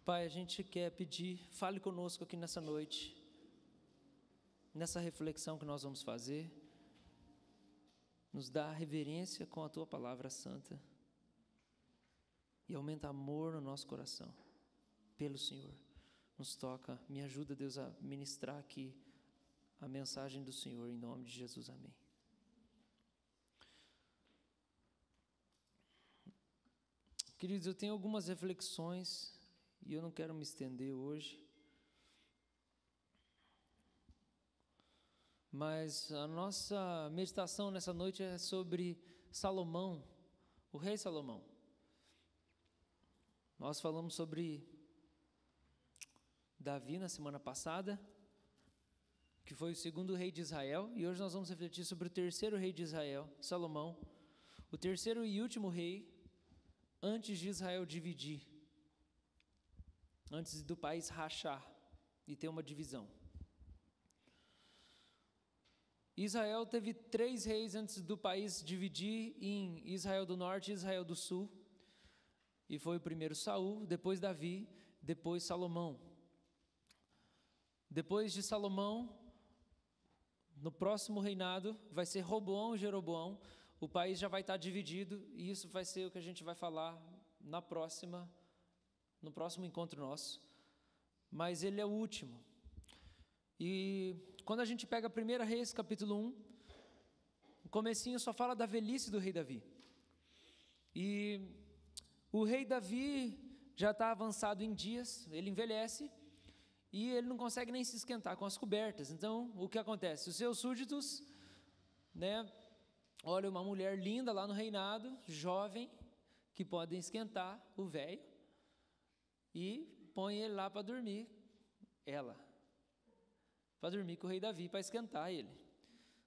Pai, a gente quer pedir, fale conosco aqui nessa noite, nessa reflexão que nós vamos fazer, nos dá reverência com a Tua Palavra Santa e aumenta amor no nosso coração, pelo Senhor. Nos toca, me ajuda, Deus, a ministrar aqui a mensagem do Senhor, em nome de Jesus, amém. Queridos, eu tenho algumas reflexões e eu não quero me estender hoje, mas a nossa meditação nessa noite é sobre Salomão, o rei Salomão. Nós falamos sobre Davi na semana passada, que foi o segundo rei de Israel, e hoje nós vamos refletir sobre o terceiro rei de Israel, Salomão, o terceiro e último rei antes de Israel dividir, antes do país rachar e ter uma divisão. Israel teve 3 reis antes do país dividir em Israel do Norte e Israel do Sul, e foi o primeiro Saul, depois Davi, depois Salomão. Depois de Salomão, no próximo reinado, vai ser Roboão e Jeroboão. O país já vai estar dividido, e isso vai ser o que a gente vai falar no próximo encontro nosso. Mas ele é o último. E quando a gente pega 1 Reis, capítulo 1, o comecinho só fala da velhice do rei Davi. E o rei Davi já está avançado em dias, ele envelhece, e ele não consegue nem se esquentar com as cobertas. Então, o que acontece? Os seus súditos, olha uma mulher linda lá no reinado, jovem, que podem esquentar o velho, e põe ele lá para dormir, para dormir com o rei Davi, para esquentar ele.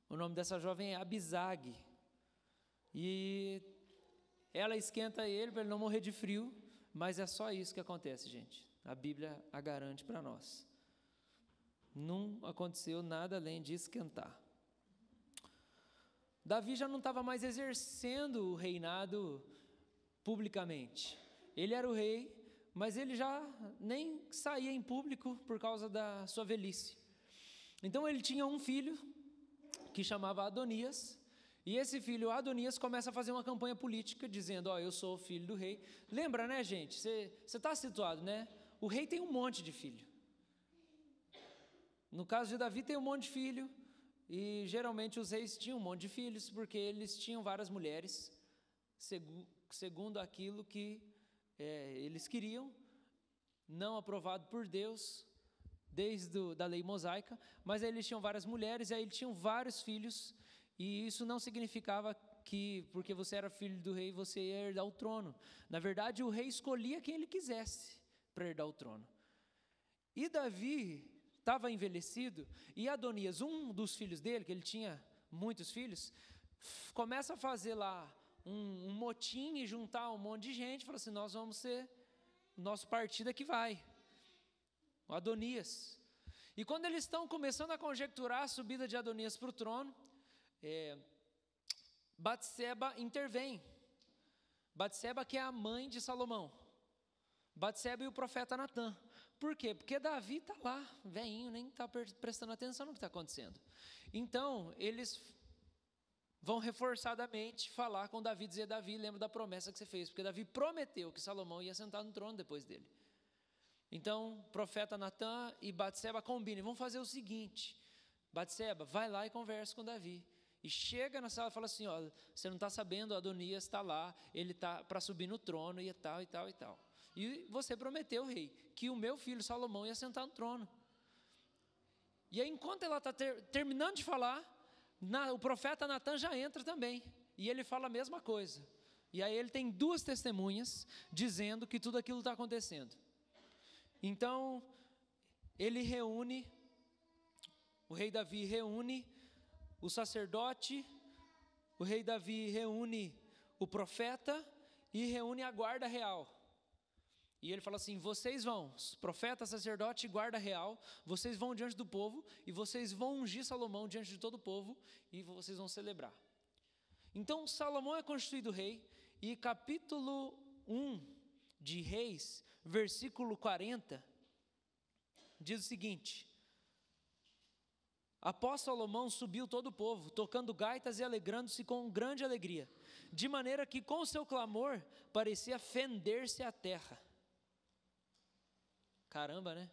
O nome dessa jovem é Abisag, e ela esquenta ele para ele não morrer de frio, mas é só isso que acontece, gente. A Bíblia a garante para nós. Não aconteceu nada além de esquentar. Davi já não estava mais exercendo o reinado publicamente. Ele era o rei, mas ele já nem saía em público por causa da sua velhice. Então ele tinha um filho que chamava Adonias, e esse filho Adonias começa a fazer uma campanha política dizendo: eu sou o filho do rei. Lembra, né, gente? Você está situado, né? O rei tem um monte de filho. No caso de Davi, tem um monte de filho, e geralmente os reis tinham um monte de filhos, porque eles tinham várias mulheres, segundo aquilo que eles queriam, não aprovado por Deus, desde da lei mosaica, mas aí eles tinham várias mulheres, e aí eles tinham vários filhos, e isso não significava que, porque você era filho do rei, você ia herdar o trono. Na verdade, o rei escolhia quem ele quisesse para herdar o trono. E Davi estava envelhecido, e Adonias, um dos filhos dele, que ele tinha muitos filhos, começa a fazer lá um motim e juntar um monte de gente, fala assim: nós vamos ser, nosso partido aqui vai, o Adonias. E quando eles estão começando a conjecturar a subida de Adonias para o trono, Batseba intervém. Batseba, que é a mãe de Salomão. Batseba e o profeta Natã. Por quê? Porque Davi está lá, velhinho, nem está prestando atenção no que está acontecendo. Então, eles vão reforçadamente falar com Davi, dizer: Davi, lembra da promessa que você fez, porque Davi prometeu que Salomão ia sentar no trono depois dele. Então, profeta Natã e Batseba combinam: vamos fazer o seguinte, Batseba, vai lá e conversa com Davi. E chega na sala e fala assim: você não está sabendo, Adonias está lá, ele está para subir no trono e tal, e tal, e tal. E você prometeu, rei, que o meu filho Salomão ia sentar no trono. E aí, enquanto ela está terminando de falar, o profeta Natã já entra também, e ele fala a mesma coisa. E aí ele tem 2 testemunhas dizendo que tudo aquilo está acontecendo. Então, o rei Davi reúne o sacerdote, o rei Davi reúne o profeta e reúne a guarda real. E ele fala assim: vocês vão, profeta, sacerdote e guarda real, vocês vão diante do povo e vocês vão ungir Salomão diante de todo o povo e vocês vão celebrar. Então Salomão é constituído rei, e capítulo 1 de Reis versículo 40, diz o seguinte: após Salomão subiu todo o povo, tocando gaitas e alegrando-se com grande alegria, de maneira que com seu clamor parecia fender-se a terra. Caramba, né?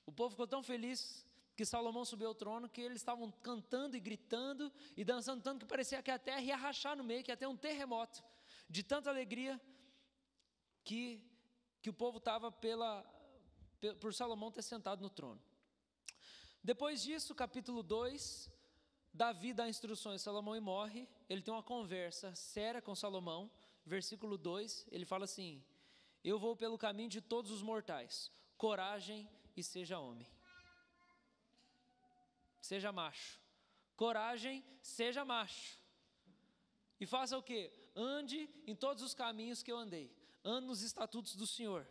O povo ficou tão feliz que Salomão subiu ao trono, que eles estavam cantando e gritando e dançando tanto que parecia que a terra ia rachar no meio, que ia ter um terremoto, de tanta alegria que o povo estava por Salomão ter sentado no trono. Depois disso, capítulo 2, Davi dá instruções a Salomão e morre. Ele tem uma conversa séria com Salomão. Versículo 2, ele fala assim: eu vou pelo caminho de todos os mortais, coragem e seja homem. Seja macho. Coragem, seja macho. E faça o quê? Ande em todos os caminhos que eu andei. Ande nos estatutos do Senhor.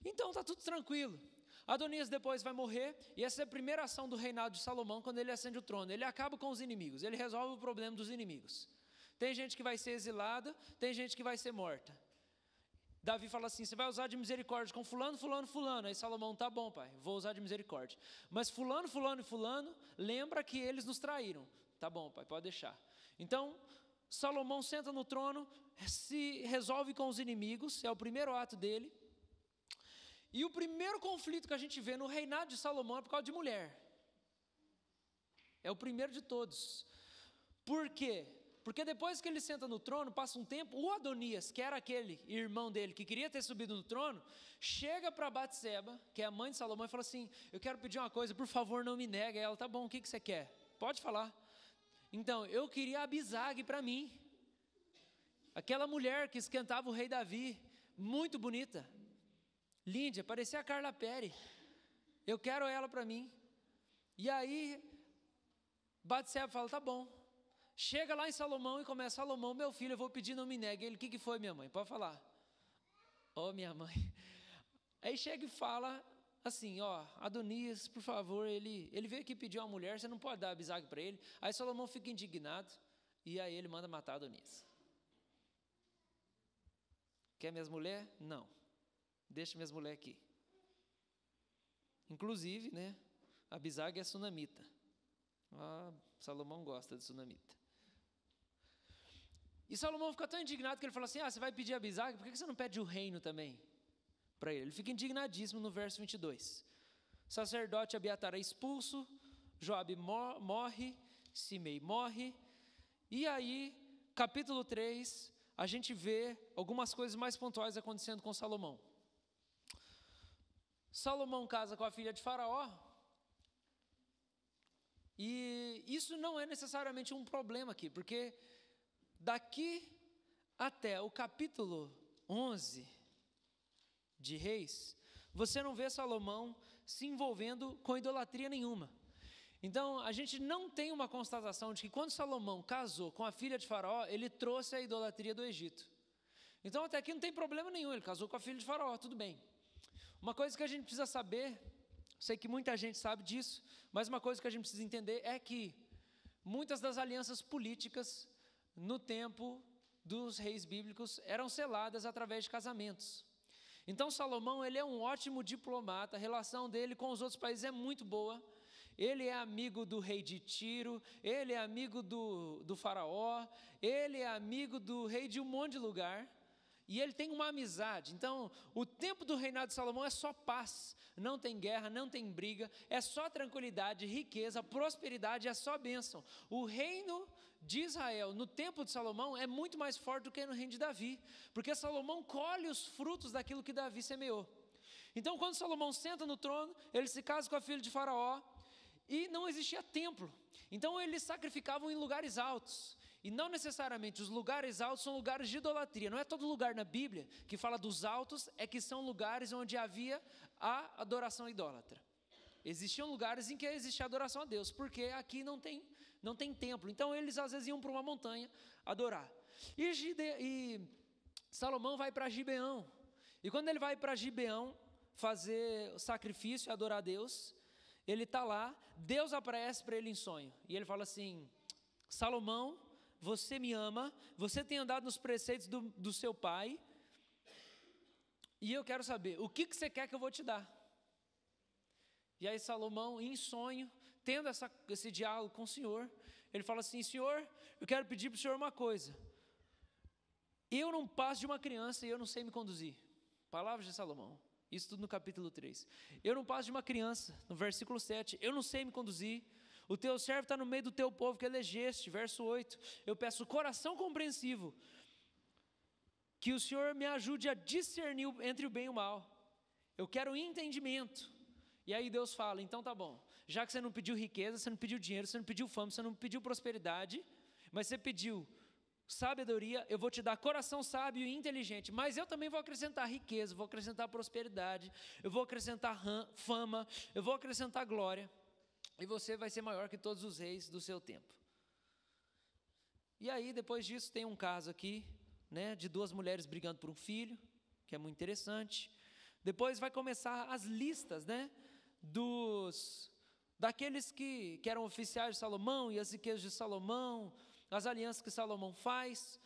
Então está tudo tranquilo. Adonias depois vai morrer, e essa é a primeira ação do reinado de Salomão, quando ele ascende o trono. Ele acaba com os inimigos, ele resolve o problema dos inimigos. Tem gente que vai ser exilada, tem gente que vai ser morta. Davi fala assim: você vai usar de misericórdia com fulano, fulano, fulano. Aí Salomão: tá bom, pai, vou usar de misericórdia. Mas fulano, fulano e fulano, lembra que eles nos traíram. Tá bom, pai, pode deixar. Então, Salomão senta no trono, se resolve com os inimigos, é o primeiro ato dele. E o primeiro conflito que a gente vê no reinado de Salomão é por causa de mulher. É o primeiro de todos. Por quê? Porque depois que ele senta no trono, passa um tempo, o Adonias, que era aquele irmão dele que queria ter subido no trono, chega para Batseba, que é a mãe de Salomão, e fala assim: eu quero pedir uma coisa, por favor, não me negue. Ela: tá bom, o que você quer? Pode falar. Então, eu queria a Abisag para mim. Aquela mulher que esquentava o rei Davi, muito bonita. Linda, parecia a Carla Pérez. Eu quero ela para mim. E aí, Batseba fala: tá bom. Chega lá em Salomão e começa: Salomão, meu filho, eu vou pedir, não me negue. Ele: o que foi, minha mãe? Pode falar. Minha mãe. Aí chega e fala assim: Adonias, por favor, ele veio aqui pedir uma mulher, você não pode dar Abisag para ele. Aí Salomão fica indignado, e aí ele manda matar Adonias. Quer minhas mulheres? Não. Deixa minhas mulheres aqui. Inclusive, né, Abisag é sunamita. Salomão gosta de sunamita. E Salomão fica tão indignado que ele fala assim: você vai pedir Abisag, por que você não pede o reino também para ele? Ele fica indignadíssimo no verso 22. Sacerdote Abiatar é expulso, Joabe morre, Simei morre. E aí, capítulo 3, a gente vê algumas coisas mais pontuais acontecendo com Salomão. Salomão casa com a filha de Faraó, e isso não é necessariamente um problema aqui, porque daqui até o capítulo 11 de Reis, você não vê Salomão se envolvendo com idolatria nenhuma. Então, a gente não tem uma constatação de que quando Salomão casou com a filha de Faraó, ele trouxe a idolatria do Egito. Então, até aqui não tem problema nenhum, ele casou com a filha de Faraó, tudo bem. Uma coisa que a gente precisa saber, sei que muita gente sabe disso, mas uma coisa que a gente precisa entender é que muitas das alianças políticas no tempo dos reis bíblicos eram seladas através de casamentos. Então Salomão, ele é um ótimo diplomata, a relação dele com os outros países é muito boa. Ele é amigo do rei de Tiro, ele é amigo do faraó, ele é amigo do rei de um monte de lugar. E ele tem uma amizade. Então, o tempo do reinado de Salomão é só paz, não tem guerra, não tem briga, é só tranquilidade, riqueza, prosperidade, é só bênção. O reino de Israel, no tempo de Salomão, é muito mais forte do que no reino de Davi, porque Salomão colhe os frutos daquilo que Davi semeou. Então, quando Salomão senta no trono, ele se casa com a filha de Faraó, e não existia templo. Então, eles sacrificavam em lugares altos. E não necessariamente os lugares altos são lugares de idolatria. Não é todo lugar na Bíblia que fala dos altos é que são lugares onde havia a adoração idólatra. Existiam lugares em que existia adoração a Deus, porque aqui não tem templo. Então eles às vezes iam para uma montanha adorar. E Salomão vai para Gibeão. E quando ele vai para Gibeão fazer o sacrifício e adorar a Deus, ele está lá, Deus aparece para ele em sonho. E ele fala assim: Salomão, você me ama, você tem andado nos preceitos do seu pai, e eu quero saber, o que você quer que eu vou te dar? E aí Salomão, em sonho, tendo esse diálogo com o Senhor, ele fala assim, Senhor, eu quero pedir para o Senhor uma coisa, eu não passo de uma criança e eu não sei me conduzir. Palavras de Salomão, isso tudo no capítulo 3. Eu não passo de uma criança, no versículo 7, eu não sei me conduzir, o teu servo está no meio do teu povo que elegeste, verso 8, eu peço coração compreensivo, que o Senhor me ajude a discernir entre o bem e o mal, eu quero entendimento. E aí Deus fala, então tá bom, já que você não pediu riqueza, você não pediu dinheiro, você não pediu fama, você não pediu prosperidade, mas você pediu sabedoria, eu vou te dar coração sábio e inteligente, mas eu também vou acrescentar riqueza, vou acrescentar prosperidade, eu vou acrescentar fama, eu vou acrescentar glória, e você vai ser maior que todos os reis do seu tempo. E aí depois disso tem um caso aqui, né, de duas mulheres brigando por um filho, que é muito interessante. Depois vai começar as listas, né, daqueles que eram oficiais de Salomão e as riquezas de Salomão, as alianças que Salomão faz.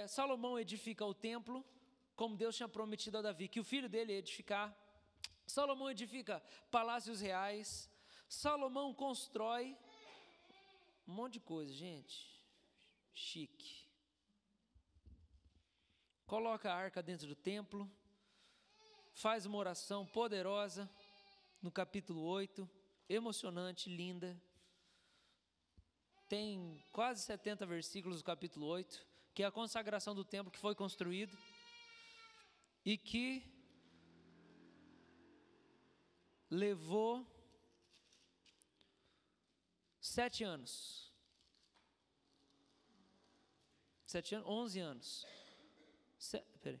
Salomão edifica o templo, como Deus tinha prometido a Davi, que o filho dele ia edificar. Salomão edifica palácios reais. Salomão constrói um monte de coisa, gente, chique. Coloca a arca dentro do templo, faz uma oração poderosa, no capítulo 8, emocionante, linda. Tem quase 70 versículos no capítulo 8, que é a consagração do templo que foi construído, e que levou 7 anos. 7 anos? 11 anos. Peraí.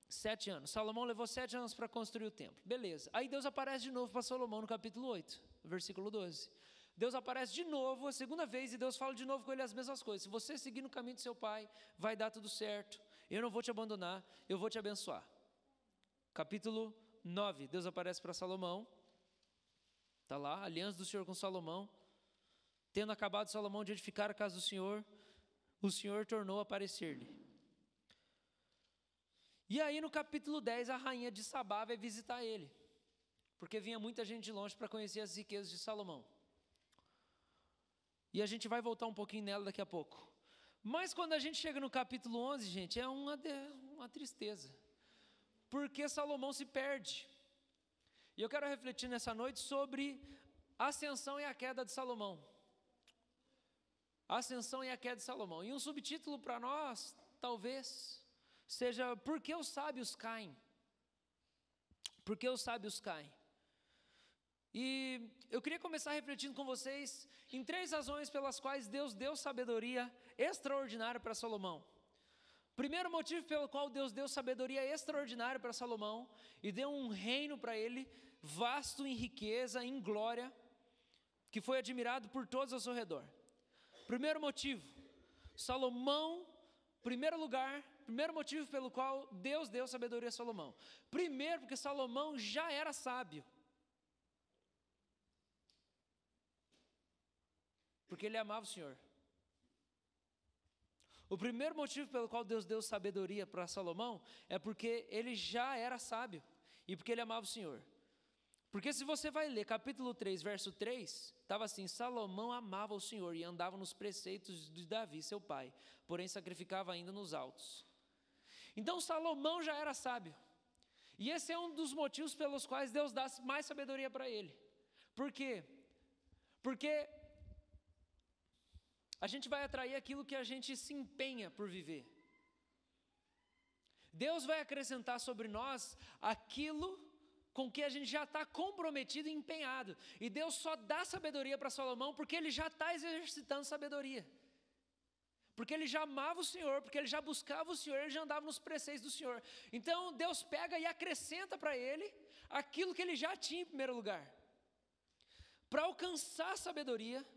7 anos. Salomão levou 7 anos para construir o templo. Beleza. Aí Deus aparece de novo para Salomão no capítulo 8, versículo 12. Deus aparece de novo, a segunda vez, e Deus fala de novo com ele as mesmas coisas. Se você seguir no caminho do seu pai, vai dar tudo certo. Eu não vou te abandonar, eu vou te abençoar. Capítulo 9, Deus aparece para Salomão. Está lá, a aliança do Senhor com Salomão. Tendo acabado Salomão de edificar a casa do Senhor, o Senhor tornou a aparecer-lhe. E aí no capítulo 10, a rainha de Sabá vai visitar ele, porque vinha muita gente de longe para conhecer as riquezas de Salomão. E a gente vai voltar um pouquinho nela daqui a pouco. Mas quando a gente chega no capítulo 11, gente, é uma tristeza, porque Salomão se perde. E eu quero refletir nessa noite sobre a ascensão e a queda de Salomão. A ascensão e a queda de Salomão. E um subtítulo para nós, talvez, seja, por que os sábios caem? Por que os sábios caem? E eu queria começar refletindo com vocês em 3 razões pelas quais Deus deu sabedoria extraordinária para Salomão. Primeiro motivo pelo qual Deus deu sabedoria extraordinária para Salomão e deu um reino para ele, vasto em riqueza, em glória, que foi admirado por todos ao seu redor. Primeiro motivo, Salomão, primeiro motivo pelo qual Deus deu sabedoria a Salomão. Primeiro, porque Salomão já era sábio. Porque ele amava o Senhor. O primeiro motivo pelo qual Deus deu sabedoria para Salomão é porque ele já era sábio e porque ele amava o Senhor. Porque se você vai ler capítulo 3, verso 3, estava assim, Salomão amava o Senhor e andava nos preceitos de Davi, seu pai, porém sacrificava ainda nos altos. Então Salomão já era sábio. E esse é um dos motivos pelos quais Deus dá mais sabedoria para ele. Por quê? Porque a gente vai atrair aquilo que a gente se empenha por viver. Deus vai acrescentar sobre nós aquilo com que a gente já está comprometido e empenhado. E Deus só dá sabedoria para Salomão porque ele já está exercitando sabedoria. Porque ele já amava o Senhor, porque ele já buscava o Senhor, ele já andava nos preceitos do Senhor. Então Deus pega e acrescenta para ele aquilo que ele já tinha em primeiro lugar. Para alcançar sabedoria,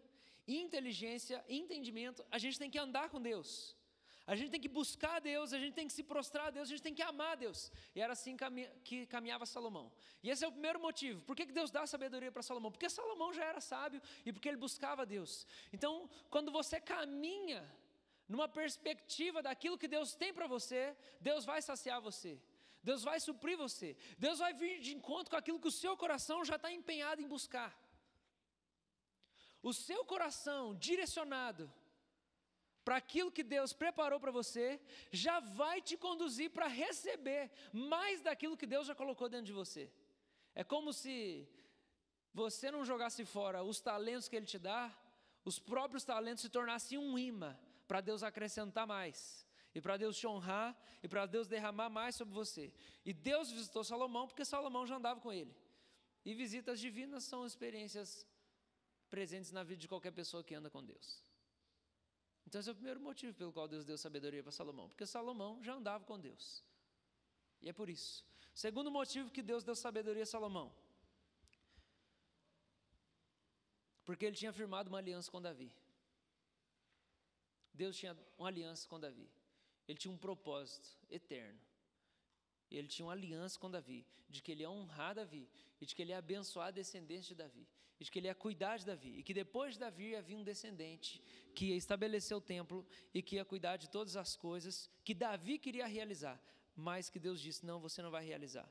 inteligência, entendimento, a gente tem que andar com Deus. A gente tem que buscar a Deus, a gente tem que se prostrar a Deus, a gente tem que amar a Deus. E era assim que caminhava Salomão. E esse é o primeiro motivo. Por que Deus dá sabedoria para Salomão? Porque Salomão já era sábio e porque ele buscava a Deus. Então, quando você caminha numa perspectiva daquilo que Deus tem para você, Deus vai saciar você. Deus vai suprir você. Deus vai vir de encontro com aquilo que o seu coração já está empenhado em buscar. O seu coração direcionado para aquilo que Deus preparou para você, já vai te conduzir para receber mais daquilo que Deus já colocou dentro de você. É como se você não jogasse fora os talentos que Ele te dá, os próprios talentos se tornassem um imã para Deus acrescentar mais, e para Deus te honrar, e para Deus derramar mais sobre você. E Deus visitou Salomão porque Salomão já andava com Ele. E visitas divinas são experiências presentes na vida de qualquer pessoa que anda com Deus. Então esse é o primeiro motivo pelo qual Deus deu sabedoria para Salomão, porque Salomão já andava com Deus. E é por isso. Segundo motivo que Deus deu sabedoria a Salomão, porque ele tinha firmado uma aliança com Davi. Deus tinha uma aliança com Davi. Ele tinha um propósito eterno. Ele tinha uma aliança com Davi, de que ele ia honrar Davi, e de que ele ia abençoar a descendência de Davi, e de que ele ia cuidar de Davi, e que depois de Davi ia vir um descendente que ia estabelecer o templo e que ia cuidar de todas as coisas que Davi queria realizar, mas que Deus disse, não, você não vai realizar.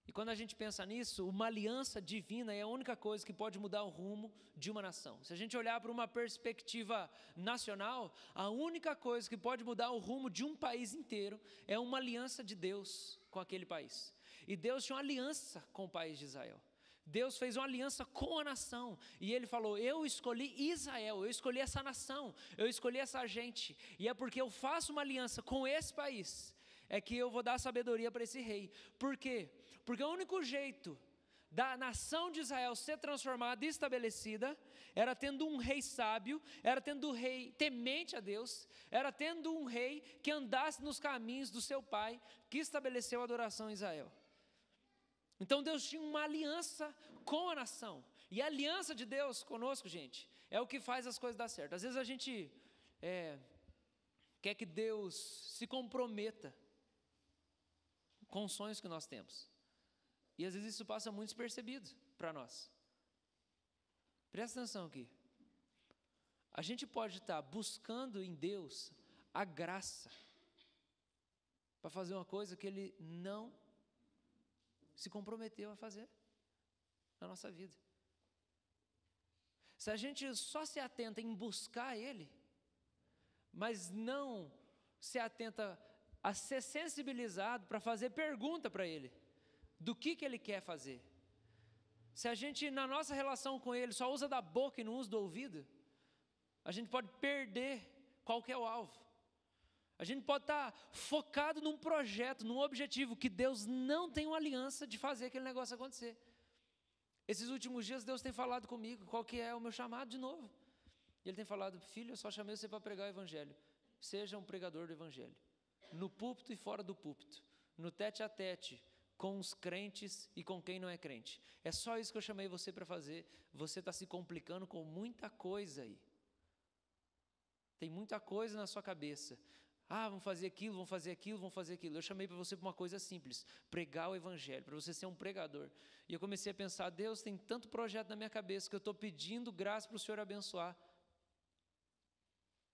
E quando a gente pensa nisso, uma aliança divina é a única coisa que pode mudar o rumo de uma nação. Se a gente olhar para uma perspectiva nacional, a única coisa que pode mudar o rumo de um país inteiro é uma aliança de Deus com aquele país. E Deus tinha uma aliança com o país de Israel. Deus fez uma aliança com a nação, e Ele falou, eu escolhi Israel, eu escolhi essa nação, eu escolhi essa gente, e é porque eu faço uma aliança com esse país, é que eu vou dar sabedoria para esse rei. Por quê? Porque o único jeito da nação de Israel ser transformada e estabelecida era tendo um rei sábio, era tendo um rei temente a Deus, era tendo um rei que andasse nos caminhos do seu pai, que estabeleceu a adoração em Israel. Então Deus tinha uma aliança com a nação, e a aliança de Deus conosco, gente, é o que faz as coisas dar certo. Às vezes a gente quer que Deus se comprometa com os sonhos que nós temos, e às vezes isso passa muito despercebido para nós. Presta atenção aqui, a gente pode estar buscando em Deus a graça para fazer uma coisa que Ele não se comprometeu a fazer na nossa vida. Se a gente só se atenta em buscar Ele, mas não se atenta a ser sensibilizado para fazer pergunta para Ele, do que Ele quer fazer. Se a gente, na nossa relação com Ele, só usa da boca e não usa do ouvido, a gente pode perder qual que é o alvo. A gente pode estar focado num projeto, num objetivo, que Deus não tem uma aliança de fazer aquele negócio acontecer. Esses últimos dias Deus tem falado comigo, qual que é o meu chamado de novo. E Ele tem falado, filho, eu só chamei você para pregar o Evangelho. Seja um pregador do Evangelho. No púlpito e fora do púlpito. No tete a tete, com os crentes e com quem não é crente. É só isso que eu chamei você para fazer. Você está se complicando com muita coisa aí. Tem muita coisa na sua cabeça. Vamos fazer aquilo, vamos fazer aquilo, vamos fazer aquilo. Eu chamei para você para uma coisa simples, pregar o Evangelho, para você ser um pregador. E eu comecei a pensar, Deus, tem tanto projeto na minha cabeça que eu estou pedindo graça para o Senhor abençoar.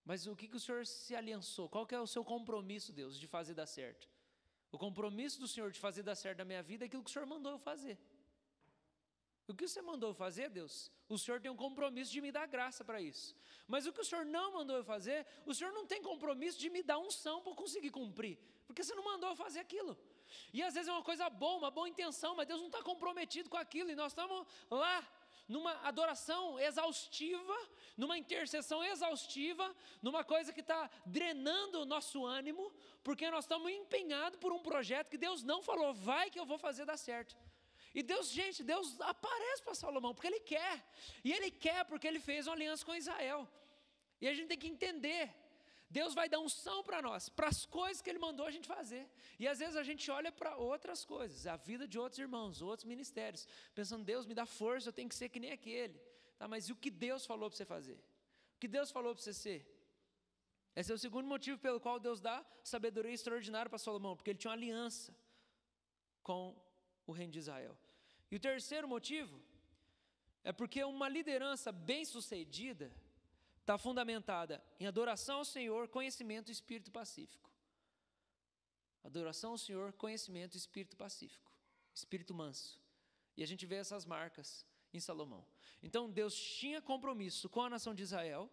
Mas o que o Senhor se aliançou? Qual que é o seu compromisso, Deus, de fazer dar certo? O compromisso do Senhor de fazer dar certo na minha vida é aquilo que o Senhor mandou eu fazer. O que você mandou eu fazer, Deus? O Senhor tem um compromisso de me dar graça para isso. Mas o que o Senhor não mandou eu fazer, o Senhor não tem compromisso de me dar unção para eu conseguir cumprir. Porque você não mandou eu fazer aquilo. E às vezes é uma coisa boa, uma boa intenção, mas Deus não está comprometido com aquilo. E nós estamos lá, numa adoração exaustiva, numa intercessão exaustiva, numa coisa que está drenando o nosso ânimo, porque nós estamos empenhados por um projeto que Deus não falou, vai que eu vou fazer dar certo. E Deus aparece para Salomão, porque Ele quer. E Ele quer porque Ele fez uma aliança com Israel. E a gente tem que entender, Deus vai dar unção para nós, para as coisas que Ele mandou a gente fazer. E às vezes a gente olha para outras coisas, a vida de outros irmãos, outros ministérios, pensando, Deus me dá força, eu tenho que ser que nem aquele. Tá, mas e o que Deus falou para você fazer? O que Deus falou para você ser? Esse é o segundo motivo pelo qual Deus dá sabedoria extraordinária para Salomão, porque ele tinha uma aliança com o reino de Israel. E o terceiro motivo é porque uma liderança bem-sucedida está fundamentada em adoração ao Senhor, conhecimento e espírito pacífico. Adoração ao Senhor, conhecimento e espírito pacífico. Espírito manso. E a gente vê essas marcas em Salomão. Então Deus tinha compromisso com a nação de Israel.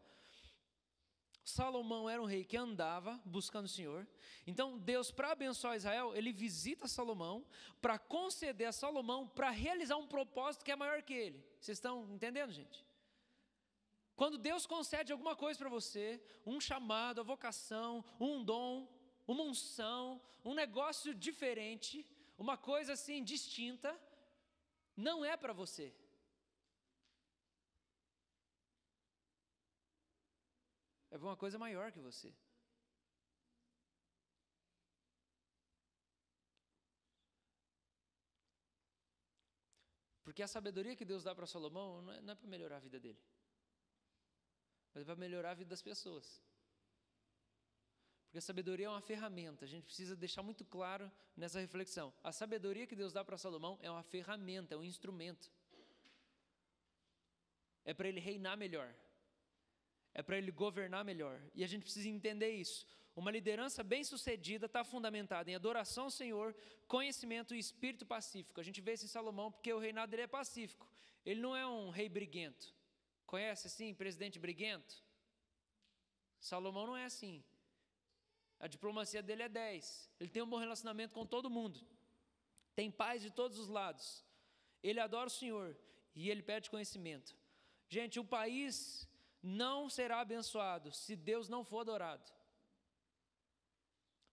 Salomão era um rei que andava buscando o Senhor. Então Deus, para abençoar Israel, ele visita Salomão para conceder a Salomão para realizar um propósito que é maior que ele. Vocês estão entendendo, gente? Quando Deus concede alguma coisa para você, um chamado, a vocação, um dom, uma unção, um negócio diferente, uma coisa assim distinta, não é para você. É uma coisa maior que você. Porque a sabedoria que Deus dá para Salomão não é para melhorar a vida dele, mas é para melhorar a vida das pessoas. Porque a sabedoria é uma ferramenta, a gente precisa deixar muito claro nessa reflexão. A sabedoria que Deus dá para Salomão é uma ferramenta, é um instrumento. É para ele reinar melhor. É para ele governar melhor. E a gente precisa entender isso. Uma liderança bem-sucedida está fundamentada em adoração ao Senhor, conhecimento e espírito pacífico. A gente vê isso em Salomão porque o reinado dele é pacífico. Ele não é um rei briguento. Conhece assim, presidente briguento? Salomão não é assim. A diplomacia dele é 10. Ele tem um bom relacionamento com todo mundo. Tem paz de todos os lados. Ele adora o Senhor e ele pede conhecimento. Gente, o país não será abençoado se Deus não for adorado.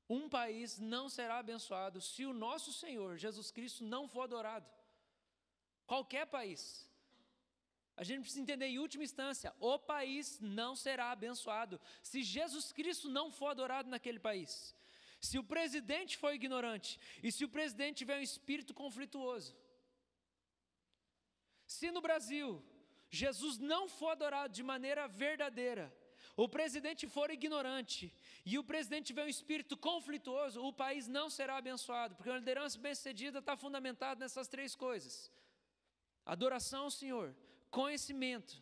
Um país não será abençoado se o nosso Senhor, Jesus Cristo, não for adorado. Qualquer país. A gente precisa entender em última instância, o país não será abençoado se Jesus Cristo não for adorado naquele país. Se o presidente for ignorante e se o presidente tiver um espírito conflituoso. Se no Brasil Jesus não for adorado de maneira verdadeira, o presidente for ignorante e o presidente tiver um espírito conflituoso, o país não será abençoado, porque uma liderança bem-sucedida está fundamentada nessas 3 coisas: adoração ao Senhor, conhecimento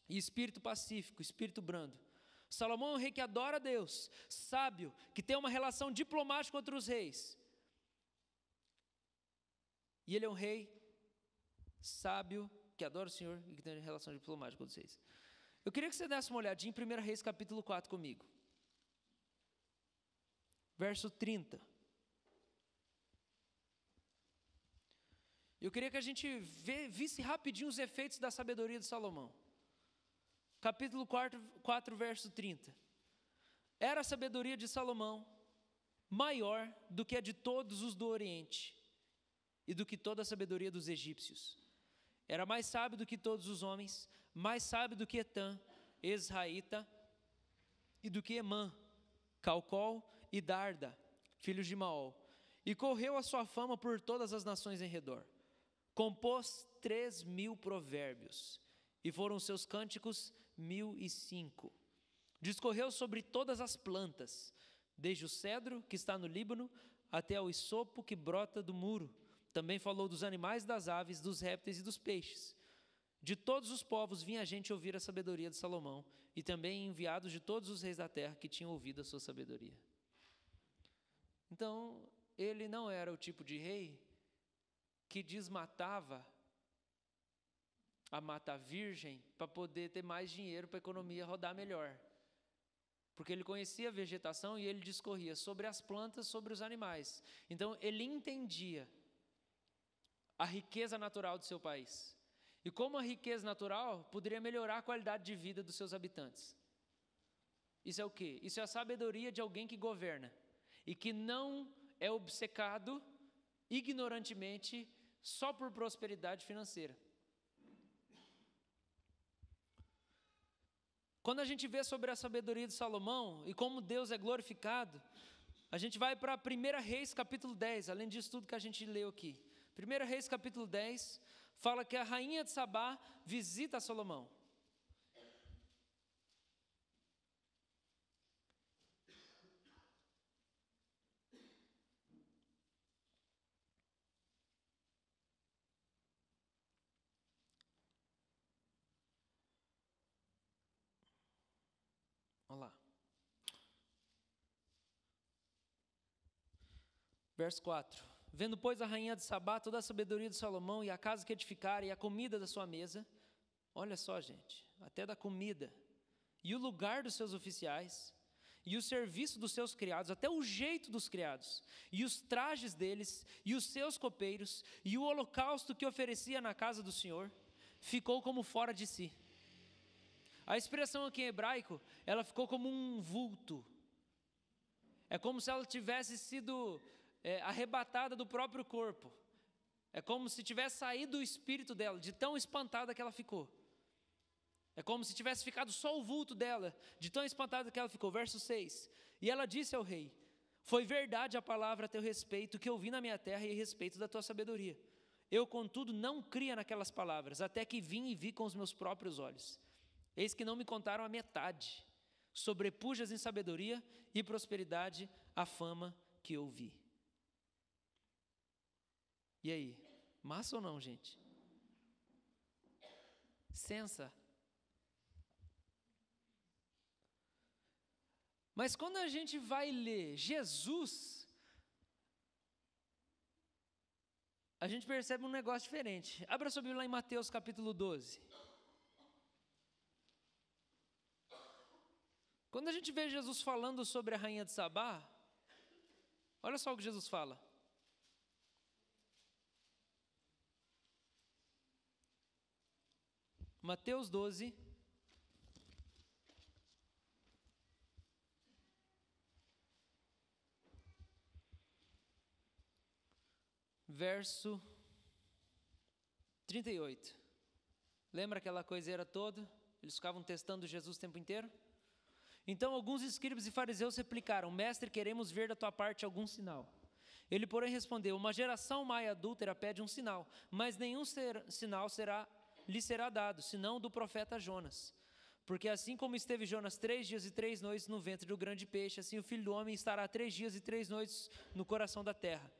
e espírito pacífico, espírito brando. Salomão é um rei que adora a Deus, sábio, que tem uma relação diplomática com outros reis. E ele é um rei sábio, que adora o Senhor e que tem uma relação diplomática com outros reis. Eu queria que você desse uma olhadinha em 1 Reis capítulo 4 comigo. Verso 30. Eu queria que a gente visse rapidinho os efeitos da sabedoria de Salomão. Capítulo 4, verso 30. Era a sabedoria de Salomão maior do que a de todos os do Oriente e do que toda a sabedoria dos egípcios. Era mais sábio do que todos os homens, mais sábio do que Etã, Esraíta, e do que Emã, Calcol e Darda, filhos de Maol. E correu a sua fama por todas as nações em redor. Compôs 3.000 provérbios, e foram seus cânticos 1.005. Discorreu sobre todas as plantas, desde o cedro que está no Líbano, até ao hisopo que brota do muro. Também falou dos animais, das aves, dos répteis e dos peixes. De todos os povos vinha a gente ouvir a sabedoria de Salomão, e também enviados de todos os reis da terra que tinham ouvido a sua sabedoria. Então, ele não era o tipo de rei que desmatava a mata virgem para poder ter mais dinheiro para a economia rodar melhor. Porque ele conhecia a vegetação e ele discorria sobre as plantas, sobre os animais. Então, ele entendia a riqueza natural do seu país. E como a riqueza natural poderia melhorar a qualidade de vida dos seus habitantes. Isso é o quê? Isso é a sabedoria de alguém que governa e que não é obcecado ignorantemente só por prosperidade financeira. Quando a gente vê sobre a sabedoria de Salomão e como Deus é glorificado, a gente vai para 1 Reis capítulo 10, além disso tudo que a gente leu aqui. 1 Reis capítulo 10 fala que a rainha de Sabá visita Salomão. Verso 4. Vendo, pois, a rainha de Sabá toda a sabedoria de Salomão e a casa que edificara e a comida da sua mesa, olha só, gente, até da comida, e o lugar dos seus oficiais, e o serviço dos seus criados, até o jeito dos criados, e os trajes deles, e os seus copeiros, e o holocausto que oferecia na casa do Senhor, ficou como fora de si. A expressão aqui em hebraico, ela ficou como um vulto. É como se ela tivesse sido arrebatada do próprio corpo. É como se tivesse saído o espírito dela, de tão espantada que ela ficou. É como se tivesse ficado só o vulto dela, de tão espantada que ela ficou. Verso 6. E ela disse ao rei: foi verdade a palavra a teu respeito que ouvi na minha terra e a respeito da tua sabedoria. Eu, contudo, não cria naquelas palavras, até que vim e vi com os meus próprios olhos. Eis que não me contaram a metade. Sobrepujas em sabedoria e prosperidade a fama que ouvi. E aí, massa ou não, gente? Sensa. Mas quando a gente vai ler Jesus, a gente percebe um negócio diferente. Abra sua Bíblia lá em Mateus capítulo 12. Quando a gente vê Jesus falando sobre a rainha de Sabá, olha só o que Jesus fala. Mateus 12, verso 38. Lembra aquela coiseira toda? Eles ficavam testando Jesus o tempo inteiro? Então alguns escribas e fariseus replicaram: mestre, queremos ver da tua parte algum sinal. Ele, porém, respondeu: uma geração má e adúltera pede um sinal, mas nenhum sinal lhe será dado, senão do profeta Jonas. Porque assim como esteve Jonas 3 dias e 3 noites no ventre do grande peixe, assim o Filho do Homem estará 3 dias e 3 noites no coração da terra.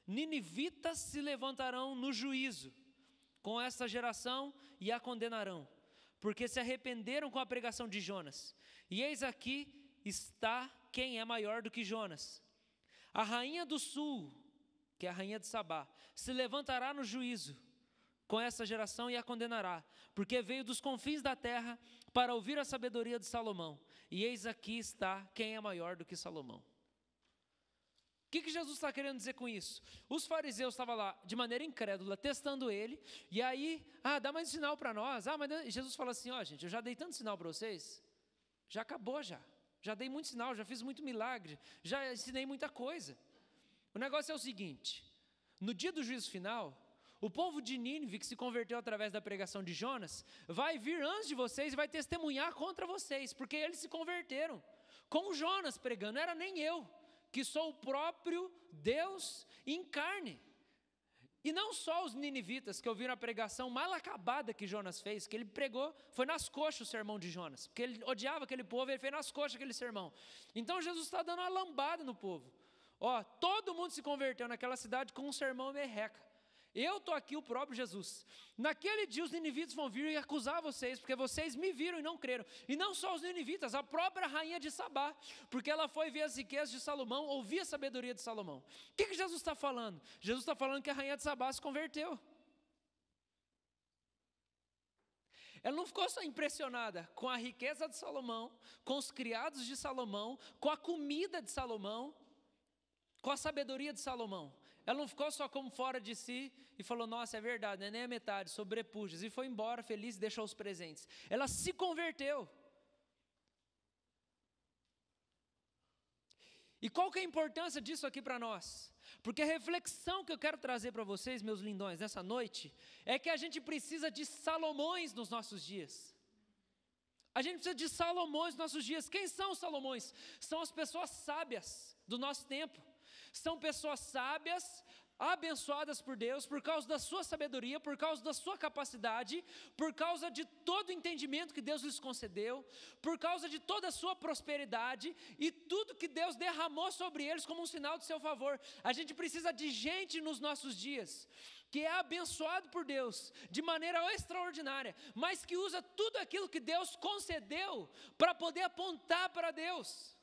Ninivitas se levantarão no juízo com essa geração e a condenarão, porque se arrependeram com a pregação de Jonas. E eis aqui está quem é maior do que Jonas. A rainha do sul, que é a rainha de Sabá, se levantará no juízo com essa geração e a condenará, porque veio dos confins da terra para ouvir a sabedoria de Salomão. E eis aqui está quem é maior do que Salomão. O que Jesus está querendo dizer com isso? Os fariseus estavam lá de maneira incrédula, testando ele, e aí, dá mais um sinal para nós. Mas Jesus fala assim: gente, eu já dei tanto sinal para vocês, já acabou já dei muito sinal, já fiz muito milagre, já ensinei muita coisa. O negócio é o seguinte: no dia do juízo final, o povo de Nínive, que se converteu através da pregação de Jonas, vai vir antes de vocês e vai testemunhar contra vocês, porque eles se converteram com Jonas pregando. Não era nem eu, que sou o próprio Deus em carne. E não só os ninivitas que ouviram a pregação mal acabada que Jonas fez, que ele pregou, foi nas coxas o sermão de Jonas, porque ele odiava aquele povo, ele fez nas coxas aquele sermão. Então Jesus está dando uma lambada no povo. Todo mundo se converteu naquela cidade com um sermão merreca. Eu estou aqui, o próprio Jesus. Naquele dia os ninivitas vão vir e acusar vocês, porque vocês me viram e não creram. E não só os ninivitas, a própria rainha de Sabá, porque ela foi ver as riquezas de Salomão, ouvir a sabedoria de Salomão. O que Jesus está falando? Jesus está falando que a rainha de Sabá se converteu. Ela não ficou só impressionada com a riqueza de Salomão, com os criados de Salomão, com a comida de Salomão, com a sabedoria de Salomão. Ela não ficou só como fora de si e falou: nossa, é verdade, não é nem a metade, sobrepujas, e foi embora feliz e deixou os presentes. Ela se converteu. E qual que é a importância disso aqui para nós? Porque a reflexão que eu quero trazer para vocês, meus lindões, nessa noite, é que a gente precisa de Salomões nos nossos dias. A gente precisa de Salomões nos nossos dias. Quem são os Salomões? São as pessoas sábias do nosso tempo. São pessoas sábias, abençoadas por Deus, por causa da sua sabedoria, por causa da sua capacidade, por causa de todo o entendimento que Deus lhes concedeu, por causa de toda a sua prosperidade e tudo que Deus derramou sobre eles como um sinal de seu favor. A gente precisa de gente nos nossos dias que é abençoado por Deus de maneira extraordinária, mas que usa tudo aquilo que Deus concedeu para poder apontar para Deus.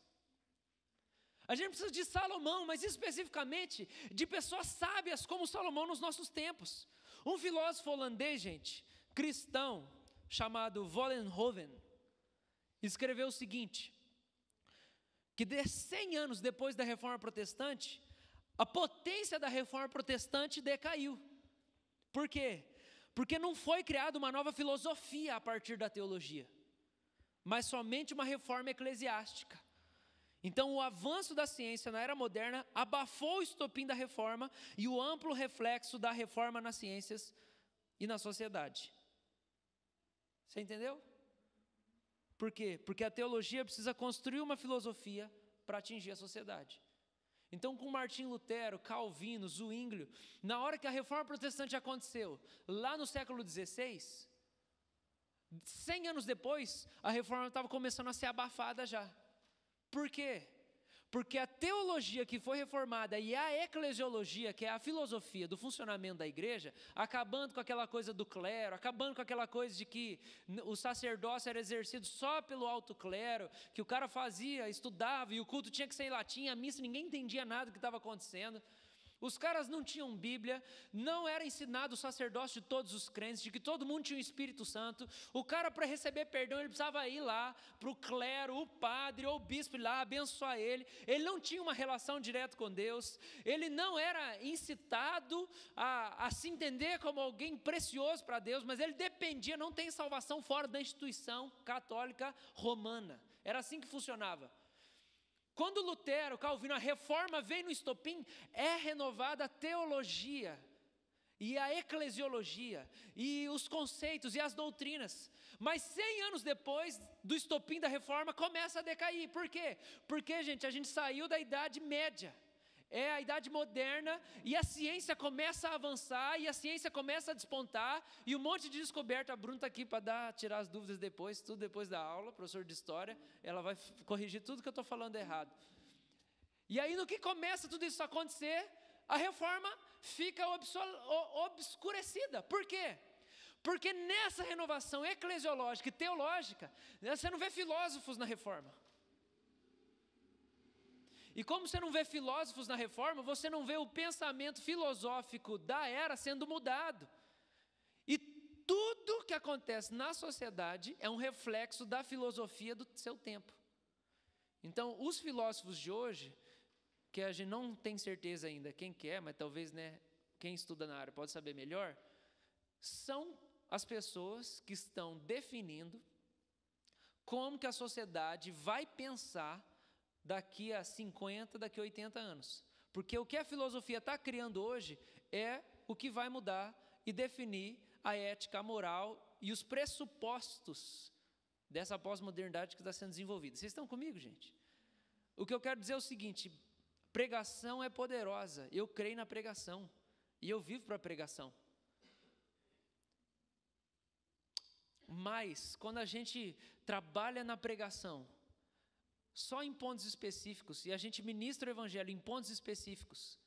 A gente precisa de Salomão, mas especificamente de pessoas sábias como Salomão nos nossos tempos. Um filósofo holandês, gente, cristão, chamado Vollenhoven, escreveu o seguinte, que 100 anos depois da Reforma Protestante, a potência da Reforma Protestante decaiu. Por quê? Porque não foi criada uma nova filosofia a partir da teologia, mas somente uma reforma eclesiástica. Então, o avanço da ciência na era moderna abafou o estopim da reforma e o amplo reflexo da reforma nas ciências e na sociedade. Você entendeu? Por quê? Porque a teologia precisa construir uma filosofia para atingir a sociedade. Então, com Martim Lutero, Calvino, Zwinglio, na hora que a reforma protestante aconteceu, lá no século XVI, 100 anos depois, a reforma estava começando a ser abafada já. Por quê? Porque a teologia que foi reformada e a eclesiologia, que é a filosofia do funcionamento da igreja, acabando com aquela coisa do clero, acabando com aquela coisa de que o sacerdócio era exercido só pelo alto clero, que o cara fazia, estudava e o culto tinha que ser em latim, a missa ninguém entendia nada do que estava acontecendo. Os caras não tinham Bíblia, não era ensinado o sacerdócio de todos os crentes, de que todo mundo tinha o Espírito Santo. O cara, para receber perdão, ele precisava ir lá para o clero, o padre ou o bispo ir lá abençoar ele. Ele não tinha uma relação direta com Deus, ele não era incitado a se entender como alguém precioso para Deus, mas ele dependia, não tem salvação fora da instituição católica romana. Era assim que funcionava. Quando Lutero, Calvino, a reforma vem no estopim, é renovada a teologia e a eclesiologia e os conceitos e as doutrinas. Mas 100 anos depois do estopim da reforma começa a decair. Por quê? Porque, gente, a gente saiu da Idade Média. É a Idade Moderna e a ciência começa a avançar e a ciência começa a despontar e um monte de descoberta. A Bruna está aqui para tirar as dúvidas depois, tudo depois da aula, professor de História, ela vai corrigir tudo que eu estou falando errado. E aí no que começa tudo isso a acontecer, a reforma fica obscurecida. Por quê? Porque nessa renovação eclesiológica e teológica, você não vê filósofos na reforma. E como você não vê filósofos na reforma, você não vê o pensamento filosófico da era sendo mudado. E tudo que acontece na sociedade é um reflexo da filosofia do seu tempo. Então, os filósofos de hoje, que a gente não tem certeza ainda quem que é, mas talvez, quem estuda na área pode saber melhor, são as pessoas que estão definindo como que a sociedade vai pensar daqui a 50, daqui a 80 anos. Porque o que a filosofia está criando hoje é o que vai mudar e definir a ética, a moral e os pressupostos dessa pós-modernidade que está sendo desenvolvida. Vocês estão comigo, gente? O que eu quero dizer é o seguinte, pregação é poderosa, eu creio na pregação e eu vivo para a pregação. Mas, quando a gente trabalha na pregação, só em pontos específicos, e a gente ministra o evangelho em pontos específicos,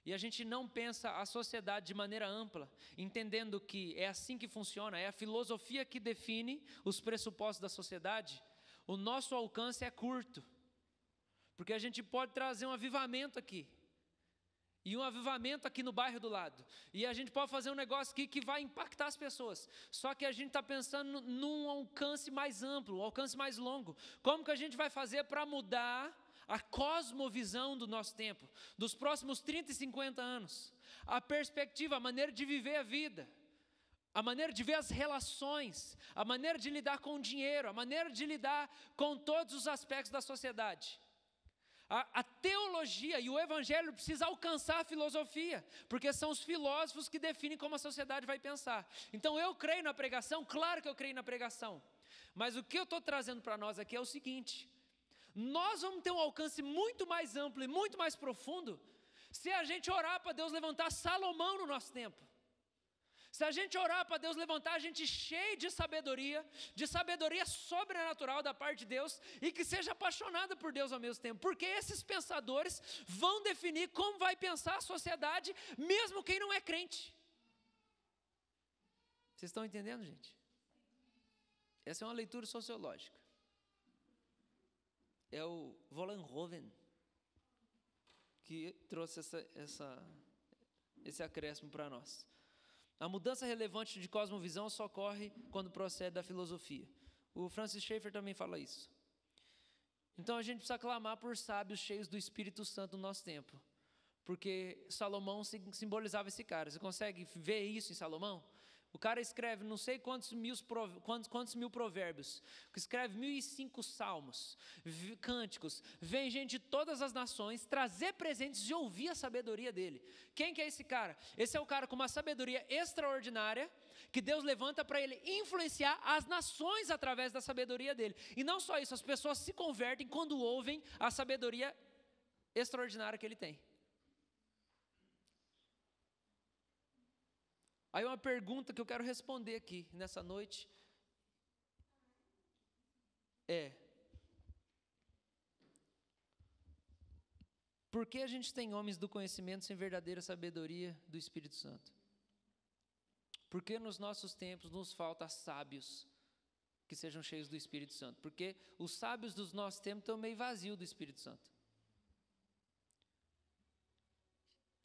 e a gente não pensa a sociedade de maneira ampla, entendendo que é assim que funciona, é a filosofia que define os pressupostos da sociedade, o nosso alcance é curto, porque a gente pode trazer um avivamento aqui, e um avivamento aqui no bairro do lado, e a gente pode fazer um negócio aqui que vai impactar as pessoas, só que a gente está pensando num alcance mais amplo, um alcance mais longo. Como que a gente vai fazer para mudar a cosmovisão do nosso tempo, dos próximos 30 e 50 anos, a perspectiva, a maneira de viver a vida, a maneira de ver as relações, a maneira de lidar com o dinheiro, a maneira de lidar com todos os aspectos da sociedade. A teologia e o evangelho precisam alcançar a filosofia, porque são os filósofos que definem como a sociedade vai pensar. Então eu creio na pregação, claro que eu creio na pregação, mas o que eu estou trazendo para nós aqui é o seguinte: nós vamos ter um alcance muito mais amplo e muito mais profundo se a gente orar para Deus levantar Salomão no nosso tempo. Se a gente orar para Deus levantar a gente cheio de sabedoria sobrenatural da parte de Deus e que seja apaixonada por Deus ao mesmo tempo, porque esses pensadores vão definir como vai pensar a sociedade, mesmo quem não é crente. Vocês estão entendendo, gente? Essa é uma leitura sociológica. É o Vollenhoven que trouxe esse acréscimo para nós. A mudança relevante de cosmovisão só ocorre quando procede da filosofia. O Francis Schaeffer também fala isso. Então a gente precisa clamar por sábios cheios do Espírito Santo no nosso tempo, porque Salomão simbolizava esse cara. Você consegue ver isso em Salomão? O cara escreve não sei quantos mil provérbios, escreve 1.005 salmos, cânticos, vem gente de todas as nações trazer presentes e ouvir a sabedoria dele. Quem que é esse cara? Esse é o cara com uma sabedoria extraordinária, que Deus levanta para ele influenciar as nações através da sabedoria dele. E não só isso, as pessoas se convertem quando ouvem a sabedoria extraordinária que ele tem. Aí uma pergunta que eu quero responder aqui nessa noite é: por que a gente tem homens do conhecimento sem verdadeira sabedoria do Espírito Santo? Por que nos nossos tempos nos falta sábios que sejam cheios do Espírito Santo? Porque os sábios dos nossos tempos estão meio vazios do Espírito Santo.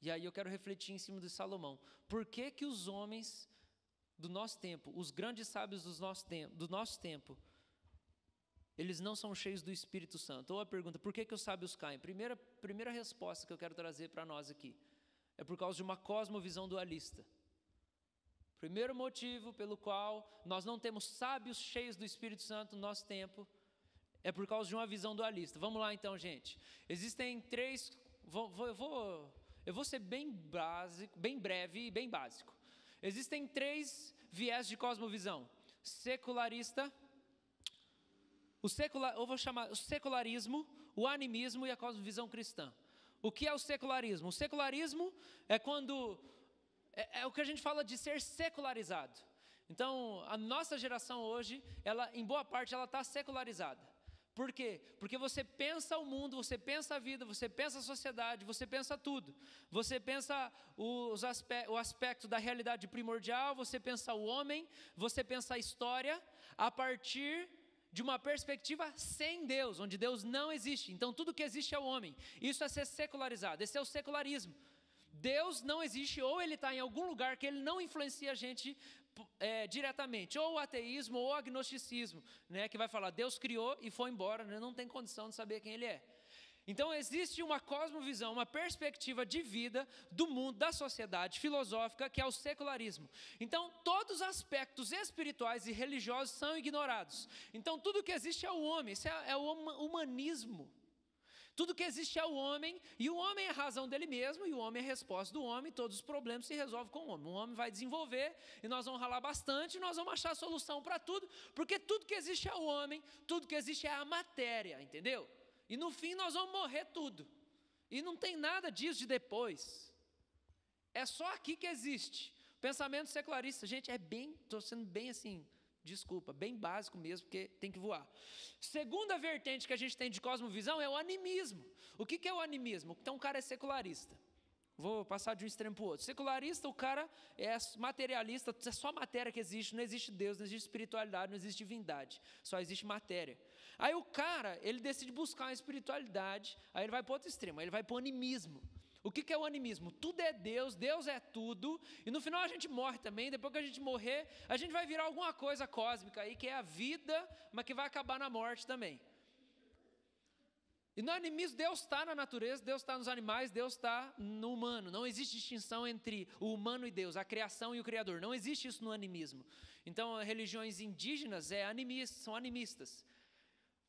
E aí eu quero refletir em cima de Salomão. Por que os homens do nosso tempo, os grandes sábios do nosso tempo, eles não são cheios do Espírito Santo? Ou a pergunta, por que os sábios caem? Primeira resposta que eu quero trazer para nós aqui é por causa de uma cosmovisão dualista. Primeiro motivo pelo qual nós não temos sábios cheios do Espírito Santo no nosso tempo é por causa de uma visão dualista. Vamos lá então, gente. Existem três... Eu vou ser bem breve e bem básico. Existem três viés de cosmovisão: secularista, eu vou chamar o secularismo, o animismo e a cosmovisão cristã. O que é o secularismo? O secularismo é quando é o que a gente fala de ser secularizado. Então, a nossa geração hoje, em boa parte, ela está secularizada. Por quê? Porque você pensa o mundo, você pensa a vida, você pensa a sociedade, você pensa tudo. Você pensa o aspecto da realidade primordial, você pensa o homem, você pensa a história a partir de uma perspectiva sem Deus, onde Deus não existe. Então tudo que existe é o homem. Isso é ser secularizado, esse é o secularismo. Deus não existe, ou ele está em algum lugar que ele não influencia a gente diretamente, ou o ateísmo ou o agnosticismo, né, que vai falar Deus criou e foi embora, né, não tem condição de saber quem ele é. Então existe uma cosmovisão, uma perspectiva de vida do mundo, da sociedade filosófica, que é o secularismo. Então todos os aspectos espirituais e religiosos são ignorados. Então tudo que existe é o homem, isso é o humanismo. Tudo que existe é o homem, e o homem é a razão dele mesmo, e o homem é a resposta do homem, todos os problemas se resolvem com o homem. O homem vai desenvolver, e nós vamos ralar bastante, e nós vamos achar solução para tudo, porque tudo que existe é o homem, tudo que existe é a matéria, entendeu? E no fim nós vamos morrer tudo, e não tem nada disso de depois, é só aqui que existe. Pensamento secularista, gente, estou sendo bem assim... Desculpa, bem básico mesmo, porque tem que voar. Segunda vertente que a gente tem de cosmovisão é o animismo. O que é o animismo? Então o cara é secularista. Vou passar de um extremo para o outro. Secularista, o cara é materialista, é só matéria que existe, não existe Deus, não existe espiritualidade, não existe divindade, só existe matéria. Aí o cara, ele decide buscar uma espiritualidade, aí ele vai para outro extremo, aí ele vai para o animismo. O que é o animismo? Tudo é Deus, Deus é tudo, e no final a gente morre também. Depois que a gente morrer, a gente vai virar alguma coisa cósmica aí, que é a vida, mas que vai acabar na morte também. E no animismo, Deus está na natureza, Deus está nos animais, Deus está no humano. Não existe distinção entre o humano e Deus, a criação e o Criador. Não existe isso no animismo. Então, religiões indígenas são animistas.